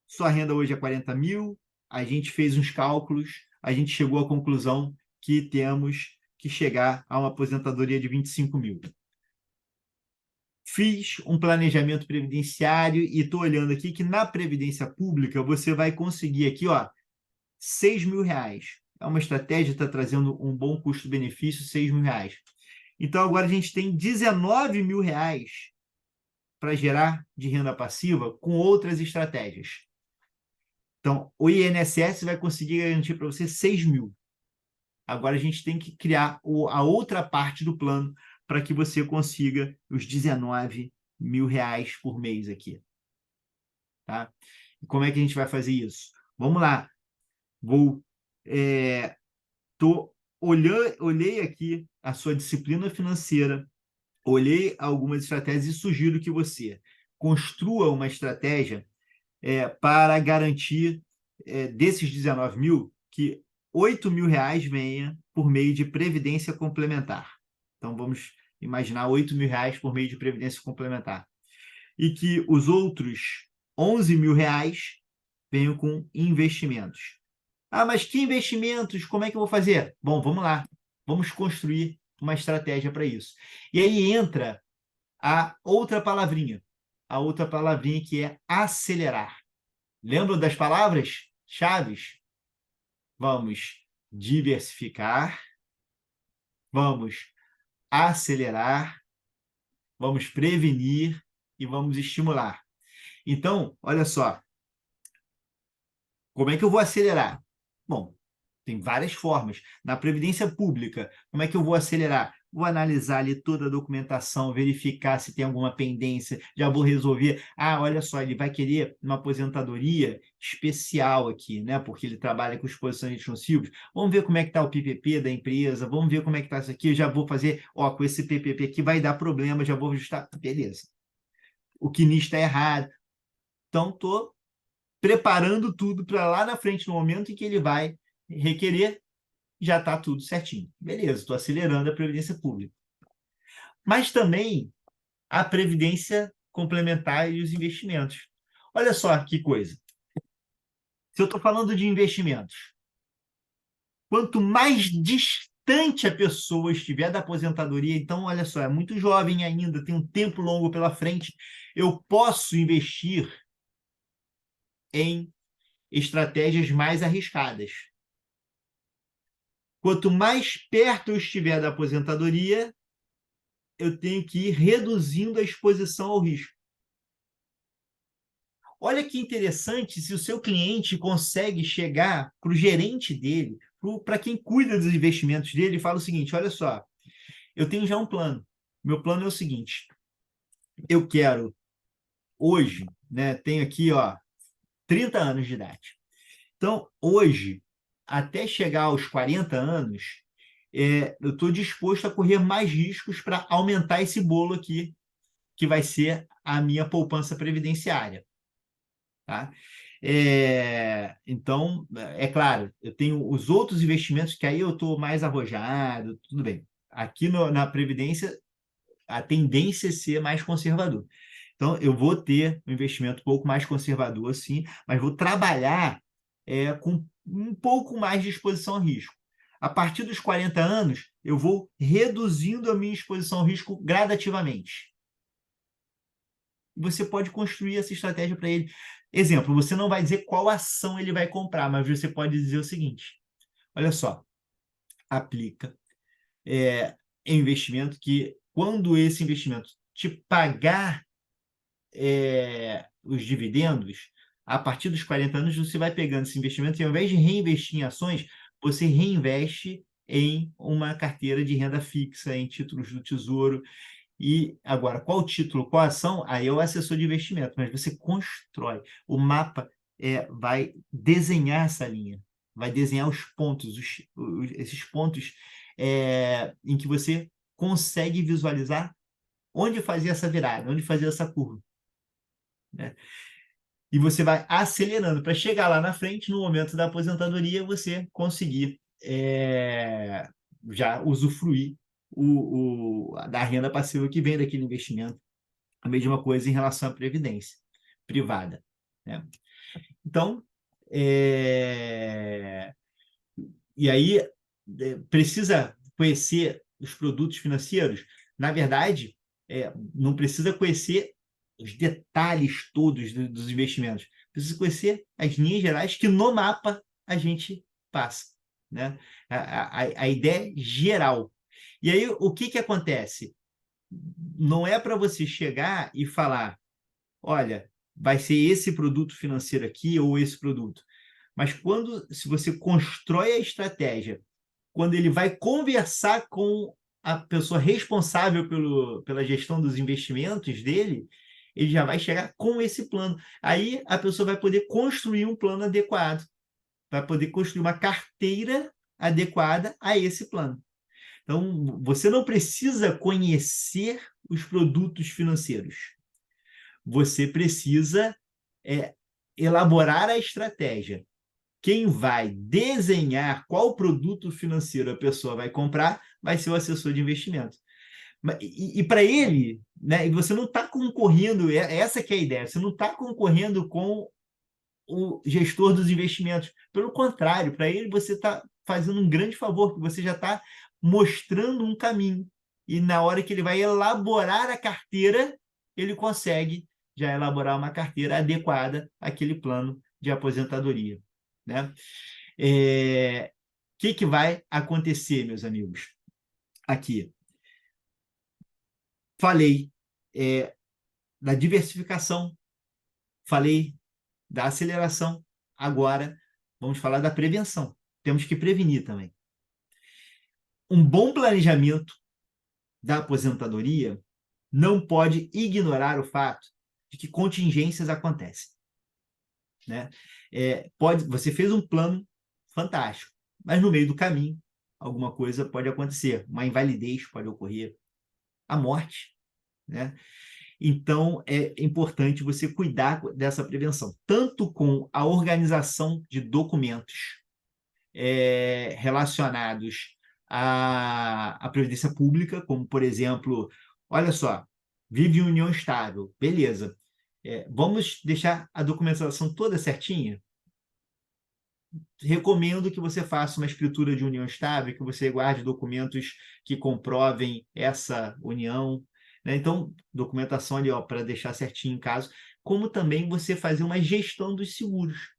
Sua renda hoje é 40 mil, a gente fez uns cálculos, a gente chegou à conclusão que temos que chegar a uma aposentadoria de 25 mil. Fiz um planejamento previdenciário e estou olhando aqui que na Previdência Pública você vai conseguir aqui, ó, 6 mil reais. é uma estratégia, está trazendo um bom custo-benefício, R$ 6.000. Então, agora a gente tem R$ 19.000 para gerar de renda passiva com outras estratégias. Então, o INSS vai conseguir garantir para você 6 mil. Agora a gente tem que criar a outra parte do plano para que você consiga os R$ 19.000 por mês aqui. Tá? E como é que a gente vai fazer isso? Vamos lá. Olhei aqui a sua disciplina financeira, olhei algumas estratégias e sugiro que você construa uma estratégia para garantir desses 19 mil, que R$ 8.000 venha por meio de previdência complementar. Então, vamos imaginar R$ 8.000 por meio de previdência complementar. E que os outros R$ 11.000 venham com investimentos. Ah, mas que investimentos? Como é que eu vou fazer? Bom, vamos lá. Vamos construir uma estratégia para isso. E aí entra a outra palavrinha que é acelerar. Lembram das palavras chaves? Vamos diversificar, vamos acelerar, vamos prevenir e vamos estimular. Então, olha só, como é que eu vou acelerar? Bom, tem várias formas. Na Previdência Pública, como é que eu vou acelerar? Vou analisar ali toda a documentação, verificar se tem alguma pendência, já vou resolver. Ah, olha só, ele vai querer uma aposentadoria especial aqui, né? Porque ele trabalha com exposições de nocivos. Vamos ver como é que está o PPP da empresa, vamos ver como é que está isso aqui. Eu já vou fazer, ó, com esse PPP aqui vai dar problema, já vou ajustar. Beleza. O CNIS está errado. Então, estou preparando tudo para lá na frente, no momento em que ele vai requerer, já está tudo certinho. Beleza, estou acelerando a Previdência Pública. Mas também a Previdência Complementar e os investimentos. Olha só que coisa. Se eu estou falando de investimentos, quanto mais distante a pessoa estiver da aposentadoria, então, olha só, é muito jovem ainda, tem um tempo longo pela frente, eu posso investir em estratégias mais arriscadas. Quanto mais perto eu estiver da aposentadoria, eu tenho que ir reduzindo a exposição ao risco. Olha que interessante se o seu cliente consegue chegar para o gerente dele, para quem cuida dos investimentos dele, e fala o seguinte: olha só, eu tenho já um plano. Meu plano é o seguinte: eu quero hoje, né, tenho aqui 30 anos de idade. Então, hoje, até chegar aos 40 anos, eu estou disposto a correr mais riscos para aumentar esse bolo aqui, que vai ser a minha poupança previdenciária. Tá? Então, é claro, eu tenho os outros investimentos que aí eu estou mais arrojado, tudo bem. Aqui na Previdência, a tendência é ser mais conservador. Então, eu vou ter um investimento um pouco mais conservador, sim, mas vou trabalhar com um pouco mais de exposição ao risco. A partir dos 40 anos, eu vou reduzindo a minha exposição ao risco gradativamente. Você pode construir essa estratégia para ele. Exemplo, você não vai dizer qual ação ele vai comprar, mas você pode dizer o seguinte: olha só, aplica investimento que, quando esse investimento te pagar os dividendos, a partir dos 40 anos, você vai pegando esse investimento e, ao invés de reinvestir em ações, você reinveste em uma carteira de renda fixa, em títulos do Tesouro. E agora, qual título, qual ação? Aí é o assessor de investimento, mas você constrói. O mapa vai desenhar essa linha, vai desenhar os pontos, esses pontos em que você consegue visualizar onde fazer essa virada, onde fazer essa curva. Né? E você vai acelerando para chegar lá na frente, no momento da aposentadoria, você conseguir já usufruir da renda passiva que vem daquele investimento. A mesma coisa em relação à previdência privada. Né? Então, e aí precisa conhecer os produtos financeiros? Na verdade, não precisa conhecer os detalhes todos dos investimentos. Precisa conhecer as linhas gerais que no mapa a gente passa. né? A ideia geral. E aí, o que acontece? Não é para você chegar e falar, olha, vai ser esse produto financeiro aqui ou esse produto. Mas se você constrói a estratégia, quando ele vai conversar com a pessoa responsável pela gestão dos investimentos dele, ele já vai chegar com esse plano. Aí a pessoa vai poder construir um plano adequado, vai poder construir uma carteira adequada a esse plano. Então, você não precisa conhecer os produtos financeiros. Você precisa elaborar a estratégia. Quem vai desenhar qual produto financeiro a pessoa vai comprar vai ser o assessor de investimento. E para ele, né, você não está concorrendo, essa que é a ideia, você não está concorrendo com o gestor dos investimentos. Pelo contrário, para ele você está fazendo um grande favor, que você já está mostrando um caminho. E na hora que ele vai elaborar a carteira, ele consegue já elaborar uma carteira adequada àquele plano de aposentadoria, né? Que vai acontecer, meus amigos? Aqui. Falei da diversificação, falei da aceleração. Agora, vamos falar da prevenção. Temos que prevenir também. Um bom planejamento da aposentadoria não pode ignorar o fato de que contingências acontecem, né? Você fez um plano fantástico, mas no meio do caminho alguma coisa pode acontecer, uma invalidez pode ocorrer, a morte, né? Então, é importante você cuidar dessa prevenção, tanto com a organização de documentos relacionados à Previdência Pública, como, por exemplo, olha só, vive em união estável, beleza. Vamos deixar a documentação toda certinha? Recomendo que você faça uma escritura de união estável, que você guarde documentos que comprovem essa união, né? Então, documentação ali, para deixar certinho em caso, como também você fazer uma gestão dos seguros.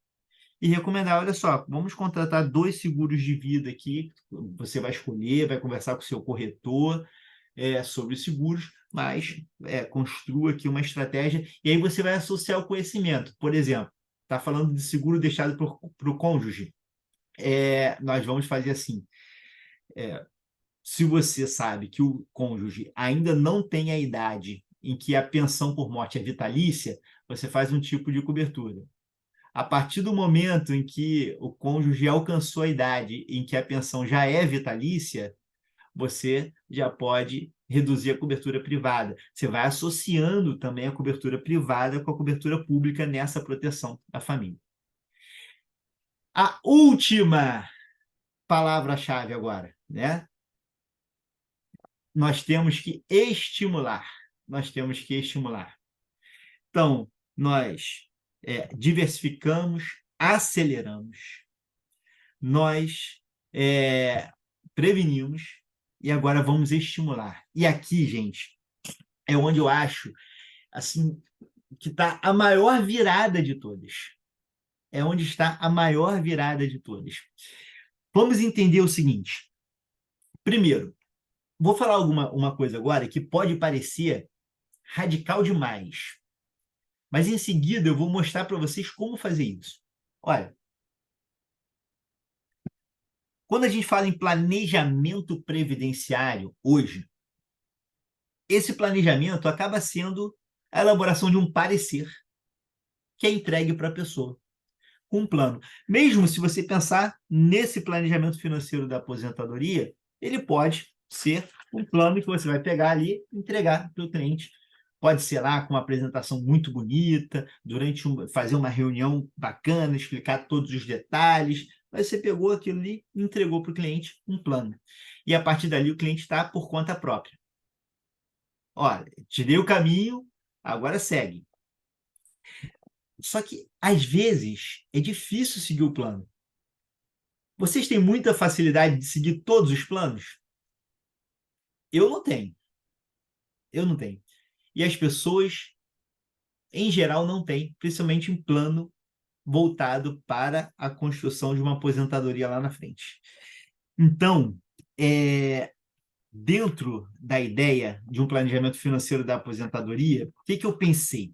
E recomendar, olha só, vamos contratar 2 seguros de vida aqui, você vai escolher, vai conversar com o seu corretor sobre os seguros, mas construa aqui uma estratégia, e aí você vai associar o conhecimento. Por exemplo, está falando de seguro deixado para o cônjuge. Nós vamos fazer assim. Se você sabe que o cônjuge ainda não tem a idade em que a pensão por morte é vitalícia, você faz um tipo de cobertura. A partir do momento em que o cônjuge alcançou a idade em que a pensão já é vitalícia, você já pode reduzir a cobertura privada. Você vai associando também a cobertura privada com a cobertura pública nessa proteção da família. A última palavra-chave agora, né? Nós temos que estimular. Nós temos que estimular. Então, nós diversificamos, aceleramos, nós prevenimos e agora vamos estimular. E aqui, gente, é onde eu acho assim que está a maior virada de todas. É onde está a maior virada de todas. Vamos entender o seguinte. Primeiro, vou falar uma coisa agora que pode parecer radical demais, mas em seguida eu vou mostrar para vocês como fazer isso. Olha, quando a gente fala em planejamento previdenciário hoje, esse planejamento acaba sendo a elaboração de um parecer que é entregue para a pessoa, com um plano. Mesmo se você pensar nesse planejamento financeiro da aposentadoria, ele pode ser um plano que você vai pegar ali e entregar para o cliente. Pode ser lá com uma apresentação muito bonita, fazer uma reunião bacana, explicar todos os detalhes. Mas você pegou aquilo ali e entregou para o cliente um plano. E a partir dali o cliente está por conta própria. Olha, te dei o caminho, agora segue. Só que, às vezes, é difícil seguir o plano. Vocês têm muita facilidade de seguir todos os planos? Eu não tenho. Eu não tenho. E as pessoas, em geral, não têm, principalmente em plano voltado para a construção de uma aposentadoria lá na frente. Então, dentro da ideia de um planejamento financeiro da aposentadoria, o que eu pensei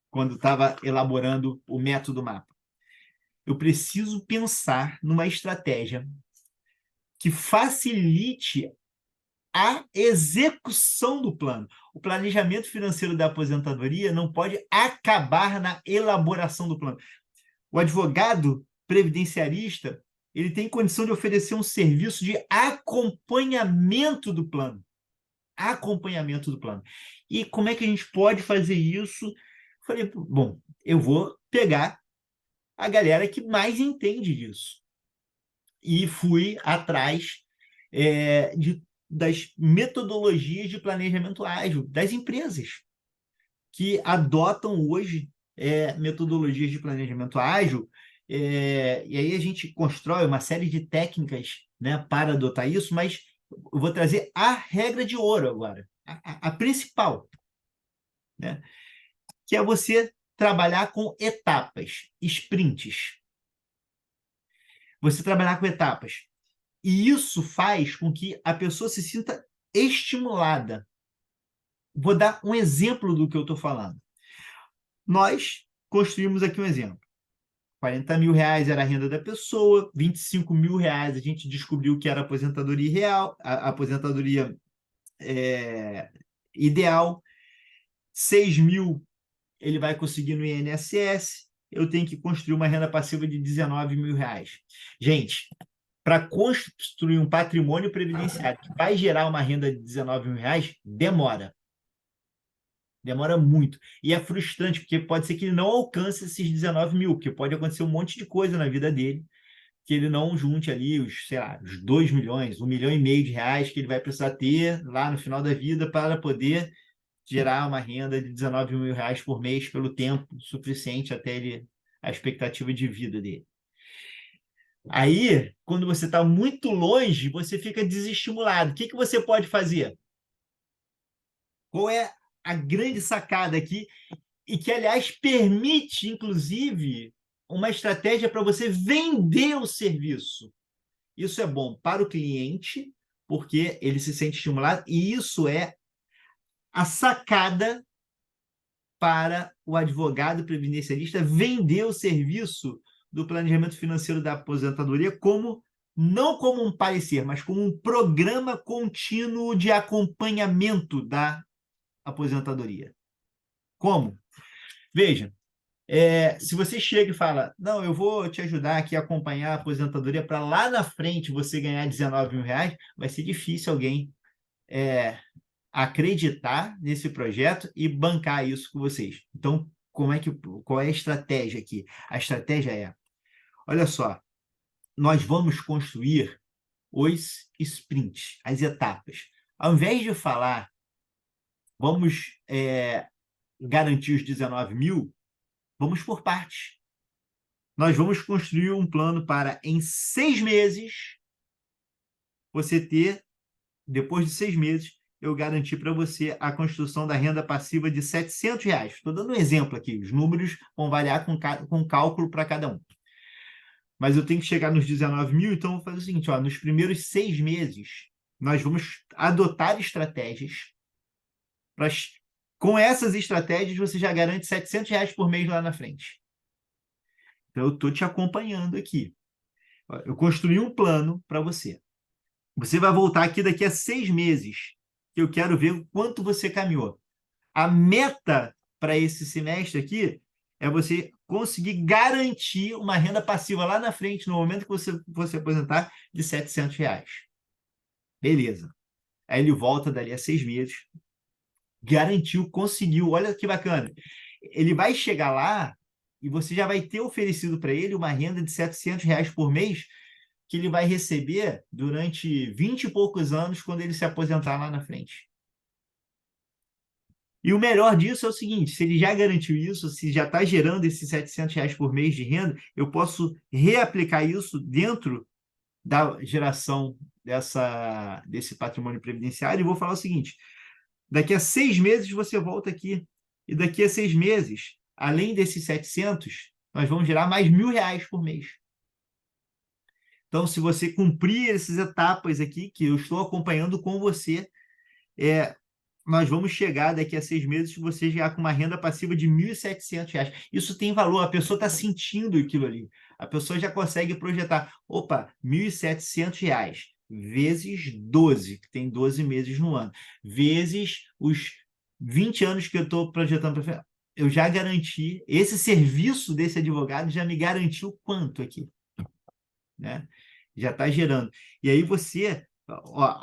quando estava elaborando o método MAPA? Eu preciso pensar numa estratégia que facilite a execução do plano. O planejamento financeiro da aposentadoria não pode acabar na elaboração do plano. O advogado previdenciarista, ele tem condição de oferecer um serviço de acompanhamento do plano. Acompanhamento do plano. E como é que a gente pode fazer isso? Falei, bom, eu vou pegar a galera que mais entende disso. E fui atrás das metodologias de planejamento ágil das empresas que adotam hoje metodologias de planejamento ágil, e aí a gente constrói uma série de técnicas, né, para adotar isso, mas eu vou trazer a regra de ouro agora, a principal, né, que é você trabalhar com etapas, sprints. Você trabalhar com etapas. E isso faz com que a pessoa se sinta estimulada. Vou dar um exemplo do que eu estou falando. Nós construímos aqui um exemplo. R$ 40.000 era a renda da pessoa, R$ 25.000 a gente descobriu que era a aposentadoria real, a aposentadoria ideal, 6.000 ele vai conseguir no INSS, eu tenho que construir uma renda passiva de R$ 19.000. Gente, para construir um patrimônio previdenciário que vai gerar uma renda de R$ 19.000, demora. Demora muito. E é frustrante, porque pode ser que ele não alcance esses 19.000, porque pode acontecer um monte de coisa na vida dele, que ele não junte ali os, sei lá, os 2 milhões, R$ 1,5 milhão que ele vai precisar ter lá no final da vida para poder gerar uma renda de R$ 19.000 por mês pelo tempo suficiente até ele, a expectativa de vida dele. Aí, quando você está muito longe, você fica desestimulado. O que você pode fazer? Qual é a grande sacada aqui? E que, aliás, permite, inclusive, uma estratégia para você vender o serviço. Isso é bom para o cliente, porque ele se sente estimulado, e isso é a sacada para o advogado previdenciarista vender o serviço do planejamento financeiro da aposentadoria não como um parecer, mas como um programa contínuo de acompanhamento da aposentadoria. Como? Veja, se você chega e fala, não, eu vou te ajudar aqui a acompanhar a aposentadoria para lá na frente você ganhar R$ 19.000, vai ser difícil alguém acreditar nesse projeto e bancar isso com vocês. Então, qual é a estratégia aqui? A estratégia é, olha só, nós vamos construir os sprints, as etapas. Ao invés de falar, vamos garantir os 19.000, vamos por partes. Nós vamos construir um plano para, em 6 meses, você ter, depois de 6 meses, eu garantir para você a construção da renda passiva de R$ 700. Estou dando um exemplo aqui, os números vão variar com cálculo para cada um. Mas eu tenho que chegar nos 19.000, então eu vou fazer o seguinte, ó, nos primeiros 6 meses, nós vamos adotar estratégias. Com essas estratégias, você já garante R$ 700 por mês lá na frente. Então, eu estou te acompanhando aqui. Eu construí um plano para você. Você vai voltar aqui daqui a 6 meses, que eu quero ver o quanto você caminhou. A meta para esse semestre aqui é você conseguir garantir uma renda passiva lá na frente, no momento que você aposentar, de R$ 700. Beleza. Aí ele volta dali a 6 meses, garantiu, conseguiu. Olha que bacana. Ele vai chegar lá e você já vai ter oferecido para ele uma renda de R$ 700 por mês que ele vai receber durante 20 e poucos anos quando ele se aposentar lá na frente. E o melhor disso é o seguinte, se ele já garantiu isso, se já está gerando esses R$ 700 por mês de renda, eu posso reaplicar isso dentro da geração desse patrimônio previdenciário e vou falar o seguinte, daqui a 6 meses você volta aqui e daqui a 6 meses, além desses 700, nós vamos gerar mais R$ 1.000 por mês. Então, se você cumprir essas etapas aqui, que eu estou acompanhando com você, é, nós vamos chegar daqui a 6 meses, você já com uma renda passiva de R$ 1.700. Isso tem valor, a pessoa está sentindo aquilo ali. A pessoa já consegue projetar, opa, R$ 1.700 vezes 12, que tem 12 meses no ano, vezes os 20 anos que eu estou projetando para eu já garanti, esse serviço desse advogado já me garantiu quanto aqui, né? Já está gerando. E aí você, ó,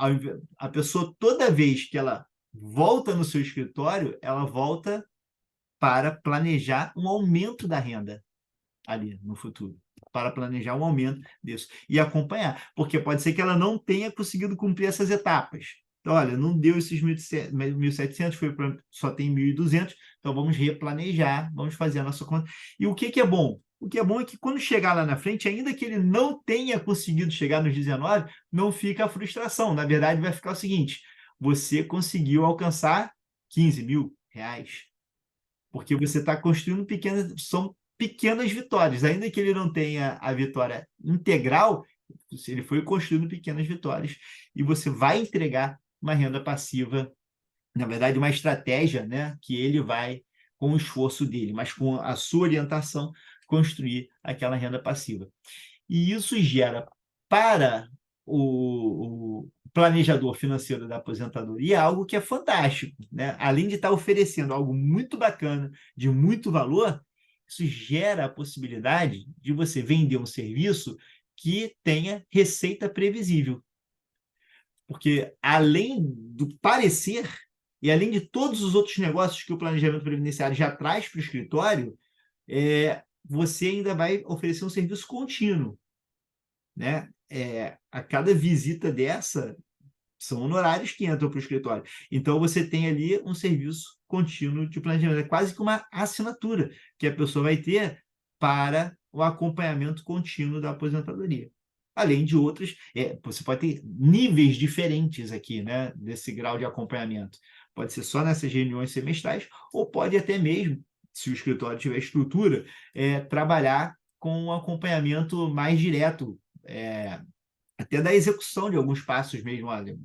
a pessoa, toda vez que ela volta no seu escritório, ela volta para planejar um aumento da renda ali no futuro, para planejar um aumento disso e acompanhar, porque pode ser que ela não tenha conseguido cumprir essas etapas. Então, olha, não deu esses 1.700, foi pra, só tem 1.200, então vamos replanejar, vamos fazer a nossa conta. E o que é bom? O que é bom é que quando chegar lá na frente, ainda que ele não tenha conseguido chegar nos 19, não fica a frustração. Na verdade, vai ficar o seguinte: você conseguiu alcançar R$ 15.000, porque você está construindo são pequenas vitórias. Ainda que ele não tenha a vitória integral, ele foi construindo pequenas vitórias e você vai entregar uma renda passiva, na verdade, uma estratégia, né, que ele vai, com o esforço dele, mas com a sua orientação, construir aquela renda passiva. E isso gera para o planejador financeiro da aposentadoria algo que é fantástico, né? Além de estar oferecendo algo muito bacana, de muito valor, isso gera a possibilidade de você vender um serviço que tenha receita previsível. Porque além do parecer e além de todos os outros negócios que o planejamento previdenciário já traz para o escritório, você ainda vai oferecer um serviço contínuo, né? A cada visita dessa, são honorários que entram para o escritório. Então, você tem ali um serviço contínuo de planejamento. É quase que uma assinatura que a pessoa vai ter para o acompanhamento contínuo da aposentadoria. Além de outras, você pode ter níveis diferentes aqui, né, desse grau de acompanhamento. Pode ser só nessas reuniões semestrais, ou pode até mesmo, se o escritório tiver estrutura, trabalhar com um acompanhamento mais direto, até da execução de alguns passos mesmo, olha,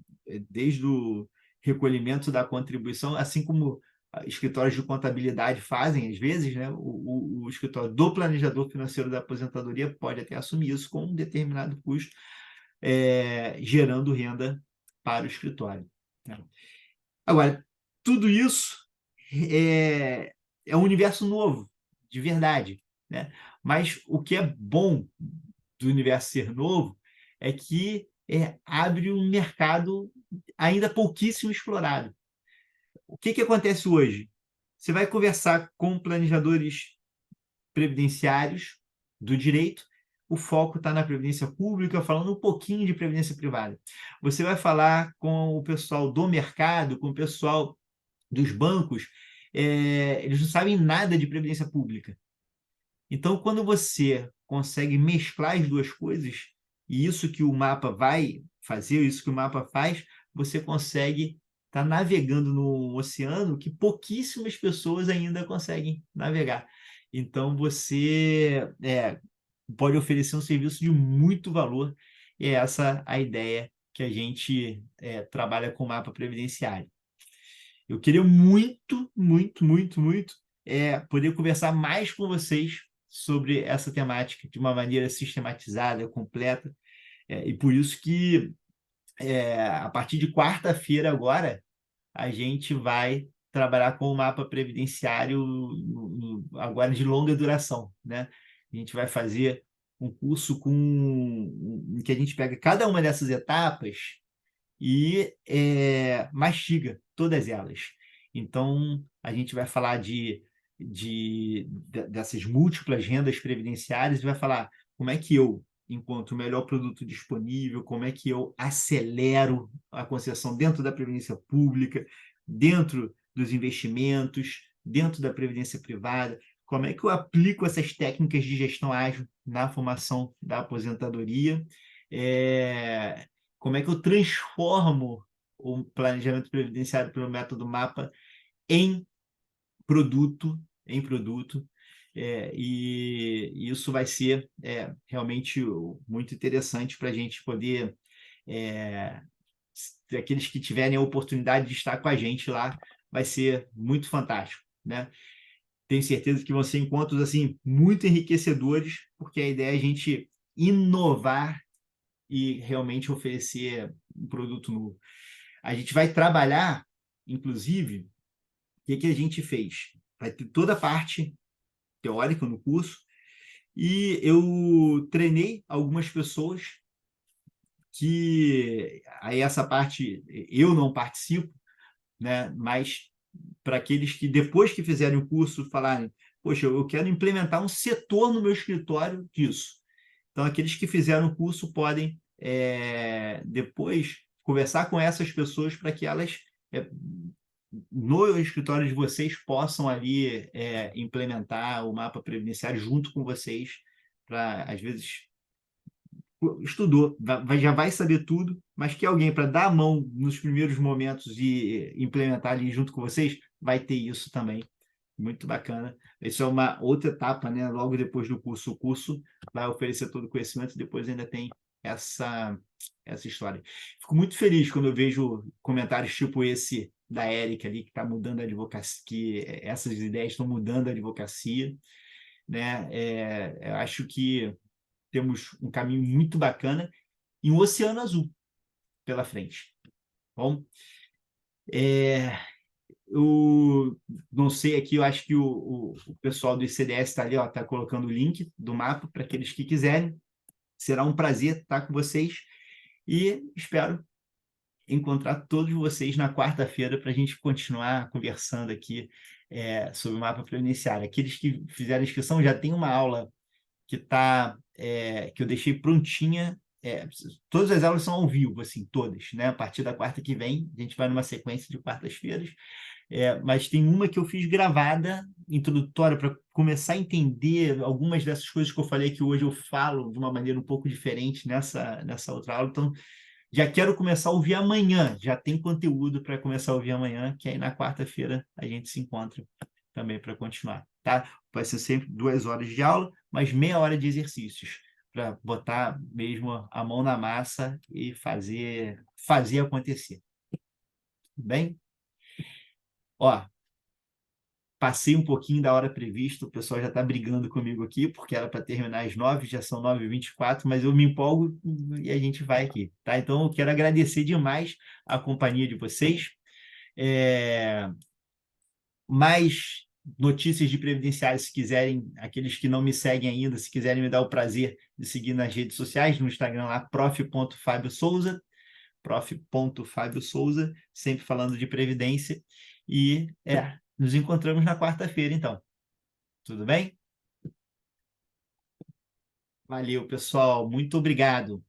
desde o recolhimento da contribuição, assim como escritórios de contabilidade fazem às vezes, né? O escritório do planejador financeiro da aposentadoria pode até assumir isso com um determinado custo, gerando renda para o escritório, né? Agora, tudo isso é um universo novo, de verdade, né? Mas o que é bom do universo ser novo é que abre um mercado ainda pouquíssimo explorado. O que acontece hoje? Você vai conversar com planejadores previdenciários do direito, o foco está na previdência pública, falando um pouquinho de previdência privada. Você vai falar com o pessoal do mercado, com o pessoal dos bancos, eles não sabem nada de previdência pública. Então, quando você consegue mesclar as duas coisas, e isso que o mapa vai fazer, isso que o mapa faz, você consegue estar navegando no oceano que pouquíssimas pessoas ainda conseguem navegar. Então, você pode oferecer um serviço de muito valor, e é essa a ideia que a gente trabalha com o mapa previdenciário. Eu queria muito, muito, muito, muito poder conversar mais com vocês sobre essa temática de uma maneira sistematizada, completa, e por isso que a partir de quarta-feira agora a gente vai trabalhar com o mapa previdenciário agora de longa duração, né? A gente vai fazer um curso em que a gente pega cada uma dessas etapas e mastiga todas elas. Então, a gente vai falar dessas múltiplas rendas previdenciárias e vai falar como é que eu encontro o melhor produto disponível, como é que eu acelero a concessão dentro da previdência pública, dentro dos investimentos, dentro da previdência privada, como é que eu aplico essas técnicas de gestão ágil na formação da aposentadoria, como é que eu transformo o planejamento previdenciário pelo método MAPA em produto, E isso vai ser realmente muito interessante para a gente poder, aqueles que tiverem a oportunidade de estar com a gente lá, vai ser muito fantástico, né? Tenho certeza que vão ser encontros assim muito enriquecedores, porque a ideia é a gente inovar e realmente oferecer um produto novo. A gente vai trabalhar, inclusive, o que a gente fez? Vai ter toda a parte teórica no curso, e eu treinei algumas pessoas que aí essa parte eu não participo, né? Mas para aqueles que depois que fizerem o curso falarem, poxa, eu quero implementar um setor no meu escritório disso. Então, aqueles que fizeram o curso podem depois conversar com essas pessoas para que elas no escritório de vocês possam ali implementar o mapa previdenciário junto com vocês, para às vezes estudou, já vai saber tudo, mas que alguém para dar a mão nos primeiros momentos e implementar ali junto com vocês, vai ter isso também. Muito bacana. Isso é uma outra etapa, né? Logo depois do curso, o curso vai oferecer todo o conhecimento, depois ainda tem essa história. Fico muito feliz quando eu vejo comentários tipo esse da Érica ali, que está mudando a advocacia, que essas ideias estão mudando a advocacia, né? Eu acho que temos um caminho muito bacana e um oceano azul pela frente. Bom, eu não sei aqui, eu acho que o pessoal do ICDS está ali, está colocando o link do mapa para aqueles que quiserem. Será um prazer estar com vocês e espero encontrar todos vocês na quarta-feira para a gente continuar conversando aqui sobre o mapa previdenciário. Aqueles que fizeram a inscrição já tem uma aula que eu deixei prontinha. Todas as aulas são ao vivo, assim, todas, né? A partir da quarta que vem, a gente vai numa sequência de quartas-feiras. Mas tem uma que eu fiz gravada, introdutória, para começar a entender algumas dessas coisas que eu falei que hoje eu falo de uma maneira um pouco diferente nessa outra aula. Então, já quero começar a ouvir amanhã, já tem conteúdo para começar a ouvir amanhã, que aí na quarta-feira a gente se encontra também para continuar, tá? Vai ser sempre 2 horas de aula, mas meia hora de exercícios, para botar mesmo a mão na massa e fazer acontecer. Tudo bem? Ó, passei um pouquinho da hora prevista, o pessoal já está brigando comigo aqui, porque era para terminar às 9, já são 9h24, mas eu me empolgo e a gente vai aqui, tá? Então, eu quero agradecer demais a companhia de vocês. Mais notícias de previdenciário, se quiserem, aqueles que não me seguem ainda, se quiserem me dar o prazer de seguir nas redes sociais, no Instagram lá, prof.fabiosouza, prof.fabiosouza, sempre falando de previdência. E nos encontramos na quarta-feira, então. Tudo bem? Valeu, pessoal. Muito obrigado.